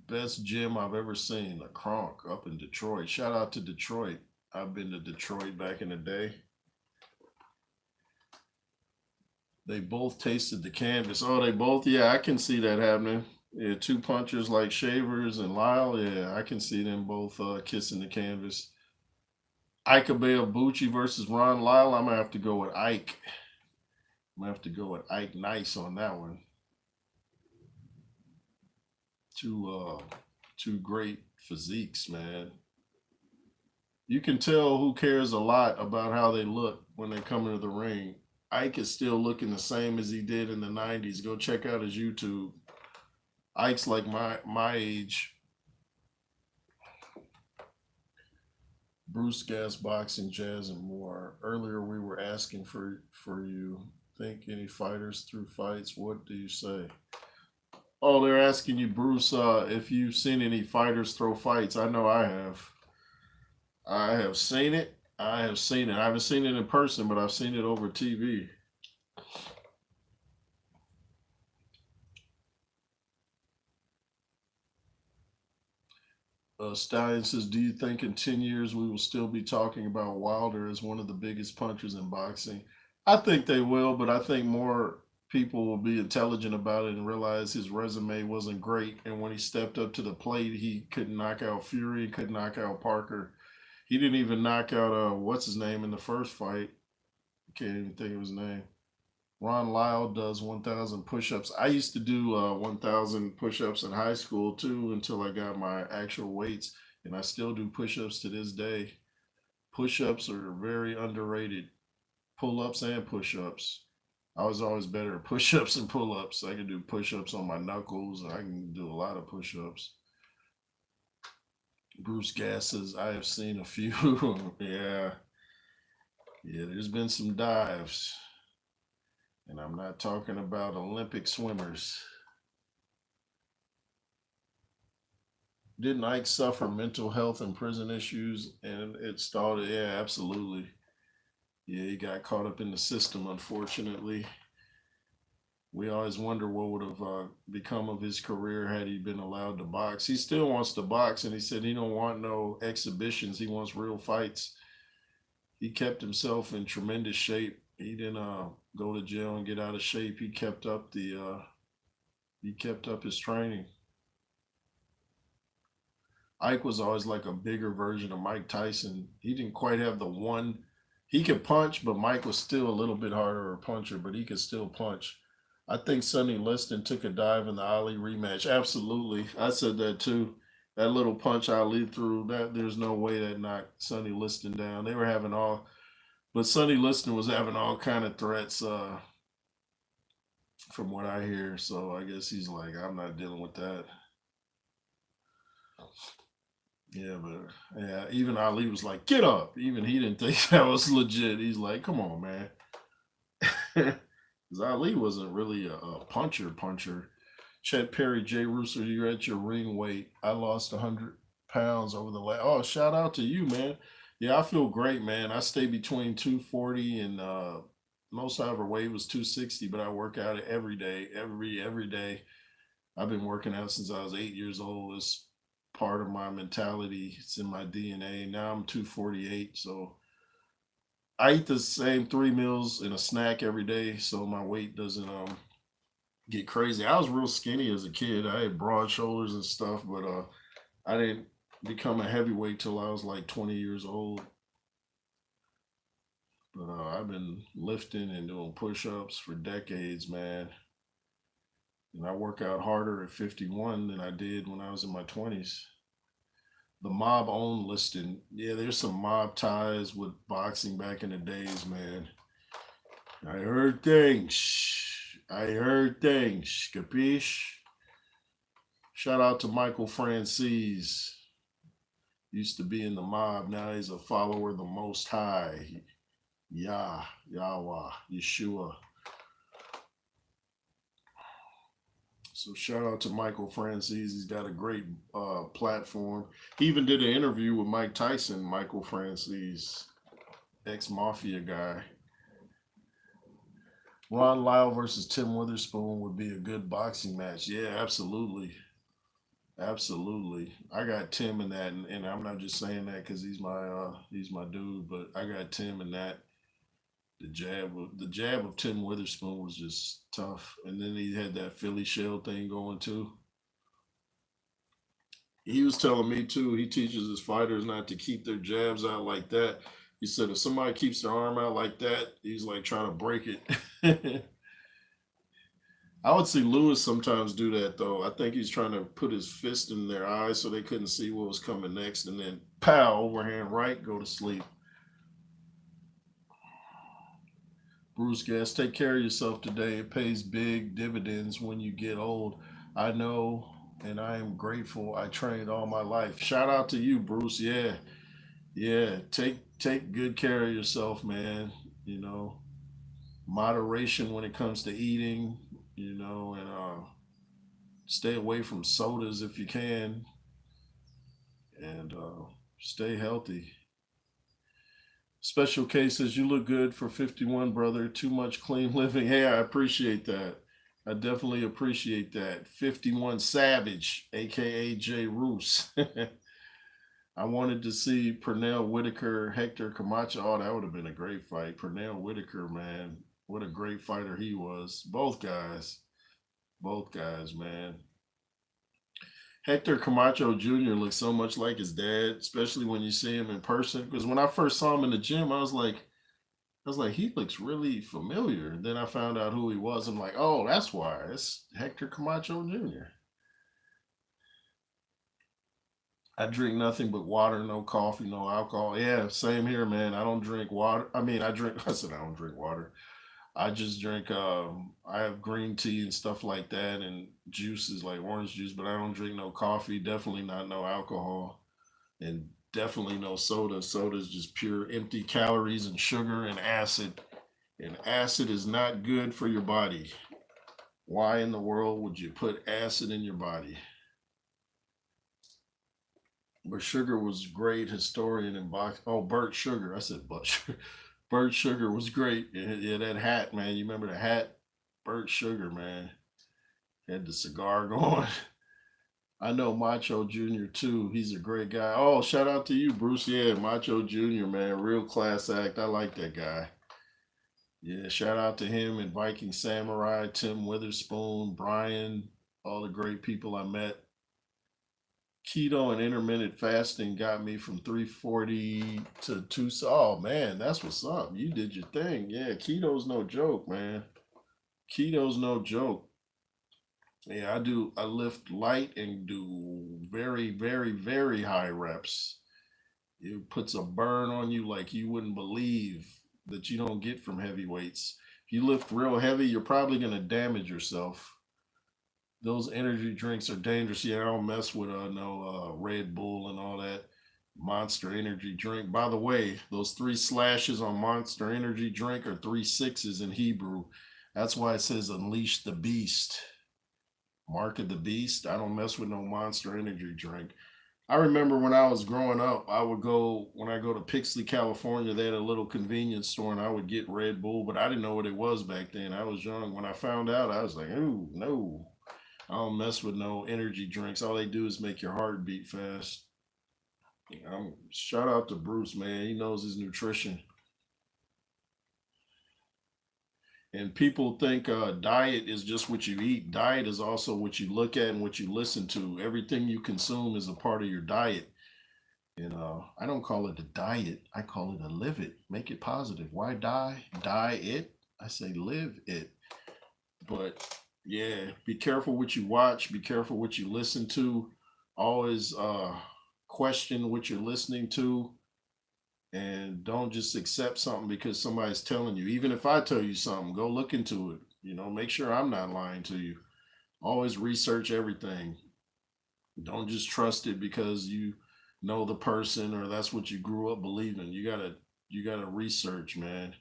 Best gym I've ever seen. The Kronk up in Detroit. Shout out to Detroit. I've been to Detroit back in the day. They both tasted the canvas. Oh, they both? Yeah, I can see that happening. Yeah, two punchers like Shavers and Lyle. Yeah, I can see them both kissing the canvas. Ike Bucci versus Ron Lyle. I'm gonna have to go with Ike. I'm gonna have to go with Ike Nice on that one. Two great physiques, man. You can tell who cares a lot about how they look when they come into the ring. Ike is still looking the same as he did in the 90s. Go check out his YouTube. Ike's like my age. Bruce Gas, boxing, jazz, and more. Earlier we were asking for you. Think any fighters through fights? What do you say? Oh, they're asking you, Bruce, if you've seen any fighters throw fights. I know I have. I have seen it. I have seen it. I haven't seen it in person, but I've seen it over TV. Stallion says, do you think in 10 years we will still be talking about Wilder as one of the biggest punchers in boxing? I think they will, but I think more people will be intelligent about it and realize his resume wasn't great. And when he stepped up to the plate, he couldn't knock out Fury, couldn't knock out Parker. He didn't even knock out, what's his name in the first fight? I can't even think of his name. Ron Lyle does 1,000 push-ups. I used to do 1,000 push-ups in high school too until I got my actual weights, and I still do push-ups to this day. Push-ups are very underrated. Pull-ups and push-ups. I was always better at push-ups and pull-ups. I can do push-ups on my knuckles. I can do a lot of push-ups. Bruce Gasses, I have seen a few. Yeah, yeah. There's been some dives. And I'm not talking about Olympic swimmers. Didn't Ike suffer mental health and prison issues? And it started, yeah, absolutely. Yeah, he got caught up in the system, unfortunately. We always wonder what would have become of his career had he been allowed to box. He still wants to box, and he said he don't want no exhibitions. He wants real fights. He kept himself in tremendous shape. He didn't go to jail and get out of shape. He kept up his training. Ike was always like a bigger version of Mike Tyson. He didn't quite have the one. He could punch, but Mike was still a little bit harder a puncher, but he could still punch. I think Sonny Liston took a dive in the Ali rematch. Absolutely. I said that too. That little punch Ali threw, that there's no way that knocked Sonny Liston down. They were having all, but Sonny Liston was having all kind of threats from what I hear. So I guess he's like, I'm not dealing with that. Yeah, but yeah, even Ali was like, get up. Even he didn't think that was legit. He's like, come on, man. Because Ali wasn't really a puncher. Chet Perry, Jay Rooster, you're at your ring weight. I lost 100 pounds over the last. Oh, shout out to you, man. Yeah, I feel great, man. I stay between 240 and most I ever weighed was 260, but I work out every day, every day. I've been working out since I was 8 years old. It's part of my mentality. It's in my DNA. Now I'm 248, so I eat the same 3 meals and a snack every day, so my weight doesn't get crazy. I was real skinny as a kid. I had broad shoulders and stuff, but I didn't become a heavyweight till I was like 20 years old. But I've been lifting and doing push-ups for decades, man. And I work out harder at 51 than I did when I was in my 20s. The mob owned listing. Yeah, there's some mob ties with boxing back in the days, man. I heard things. I heard things. Capiche? Shout out to Michael Francis. Used to be in the mob. Now he's a follower of the Most High. Yahweh, Yeshua. So shout out to Michael Francis. He's got a great platform. He even did an interview with Mike Tyson, Michael Francis, ex-mafia guy. Ron Lyle versus Tim Witherspoon would be a good boxing match. Yeah, absolutely. Absolutely. I got Tim in that, and I'm not just saying that because he's my dude, but I got Tim in that. The jab of Tim Witherspoon was just tough. And then he had that Philly shell thing going too. He was telling me too, he teaches his fighters not to keep their jabs out like that. He said if somebody keeps their arm out like that, he's like trying to break it. I would see Lewis sometimes do that though. I think he's trying to put his fist in their eyes so they couldn't see what was coming next, and then pow, overhand right, go to sleep. Bruce Guest, take care of yourself today. It pays big dividends when you get old. I know, and I am grateful. I trained all my life. Shout out to you, Bruce. Yeah, yeah. Take good care of yourself, man. You know, moderation when it comes to eating. And stay away from sodas if you can, and stay healthy. Special cases, you look good for 51, brother. Too much clean living. Hey, I appreciate that. I definitely appreciate that. 51 Savage, aka Jay Roos. I wanted to see Pernell Whitaker, Hector Camacho. Oh, that would have been a great fight. Pernell Whitaker, man. What a great fighter he was. Both guys. Both guys, man. Hector Camacho Jr. looks so much like his dad, especially when you see him in person. Because when I first saw him in the gym, I was like, he looks really familiar. And then I found out who he was. I'm like, oh, that's why. It's Hector Camacho Jr. I drink nothing but water, no coffee, no alcohol. Yeah, same here, man. I don't drink water. I mean, I said I don't drink water. I just drink, I have green tea and stuff like that and juices like orange juice, but I don't drink no coffee. Definitely not no alcohol. And definitely no soda. Soda is just pure empty calories and sugar and acid. And acid is not good for your body. Why in the world would you put acid in your body? But Sugar was great historian and box. Oh, Burt Sugar. I said Burt Sugar. Burt Sugar was great. Yeah, that hat, man. You remember the hat? Burt Sugar, man. Had the cigar going. I know Macho Jr. too. He's a great guy. Oh, shout out to you, Bruce. Yeah, Macho Jr., man. Real class act. I like that guy. Yeah, shout out to him and Viking Samurai, Tim Witherspoon, Brian, all the great people I met. Keto and intermittent fasting got me from 340 to 2. Oh, man, that's what's up. You did your thing. Yeah, keto's no joke, man. Keto's no joke. Yeah, I lift light and do very, very, very high reps. It puts a burn on you like you wouldn't believe that you don't get from heavy weights. If you lift real heavy, you're probably going to damage yourself. Those energy drinks are dangerous. Yeah, I don't mess with no Red Bull and all that Monster Energy drink. By the way, those 3 slashes on Monster Energy drink are 3 6s in Hebrew. That's why it says unleash the beast. Mark of the beast. I don't mess with no Monster Energy drink. I remember when I was growing up, when I go to Pixley, California, they had a little convenience store and I would get Red Bull, but I didn't know what it was back then. I was young. When I found out, I was like, ooh, no. I don't mess with no energy drinks. All they do is make your heart beat fast. Shout out to Bruce, man. He knows his nutrition. And people think diet is just what you eat. Diet is also what you look at and what you listen to. Everything you consume is a part of your diet. And I don't call it a diet. I call it a live it. Make it positive. Why die? Die it. I say live it. But yeah, be careful what you watch. Be careful what you listen to. Always question what you're listening to, and don't just accept something because somebody's telling you. Even if I tell you something, go look into it. Make sure I'm not lying to you. Always research everything. Don't just trust it because you know the person or that's what you grew up believing. You gotta research, man.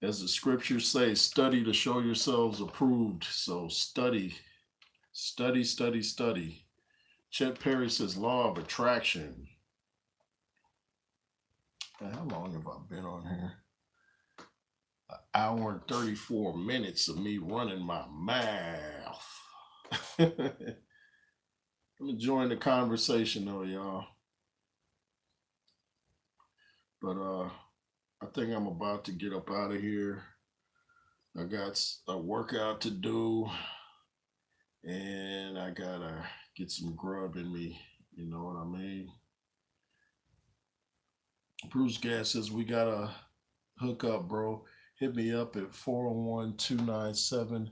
As the scriptures say, study to show yourselves approved. So study, study, study, study. Chet Perry says law of attraction. How long have I been on here? An hour and 34 minutes of me running my mouth. Let me join the conversation though, y'all. But I think I'm about to get up out of here. I got a workout to do, and I gotta get some grub in me. You know what I mean? Bruce Gas says we gotta hook up, bro. Hit me up at 401-297.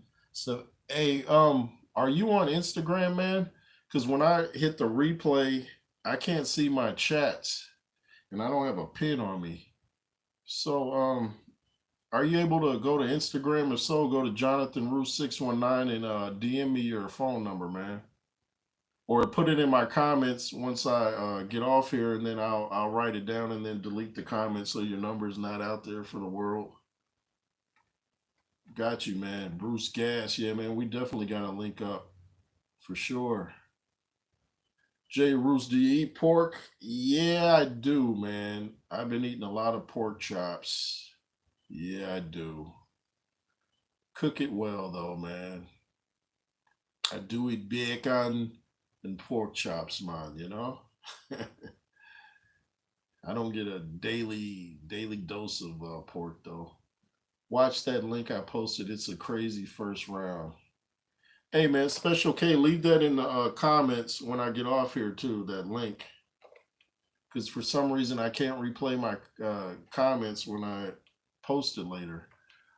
Hey, are you on Instagram, man? Because when I hit the replay, I can't see my chats, and I don't have a pin on me. So, are you able to go to Instagram? If so, go to Jonathan Roos 619 and DM me your phone number, man. Or put it in my comments once I get off here, and then I'll write it down and then delete the comments so your number is not out there for the world. Got you, man. Bruce Gas, yeah, man. We definitely gotta link up for sure. Jay Roos, do you eat pork? Yeah, I do, man. I've been eating a lot of pork chops. Yeah, I do. Cook it well, though, man. I do eat bacon and pork chops, man, you know? I don't get a daily dose of pork, though. Watch that link I posted. It's a crazy first round. Hey, man, Special K, leave that in the comments when I get off here, too, that link. Because for some reason, I can't replay my comments when I post it later.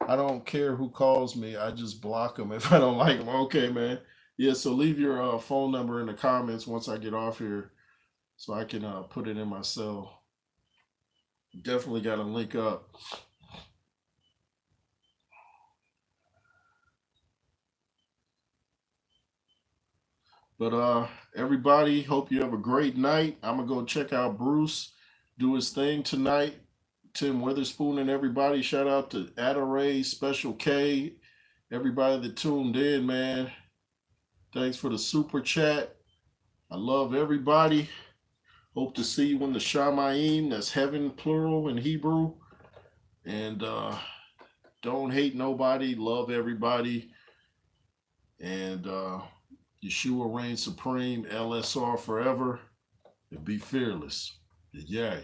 I don't care who calls me. I just block them if I don't like them. Okay, man. Yeah, so leave your phone number in the comments once I get off here so I can put it in my cell. Definitely got to link up. But everybody, hope you have a great night. I'm going to go check out Bruce, do his thing tonight. Tim Witherspoon and everybody. Shout out to Adore, Special K, everybody that tuned in, man. Thanks for the super chat. I love everybody. Hope to see you in the Shamayim. That's heaven, plural in Hebrew. And don't hate nobody. Love everybody. And Yeshua reigns supreme. LSR forever. And be fearless. Yay.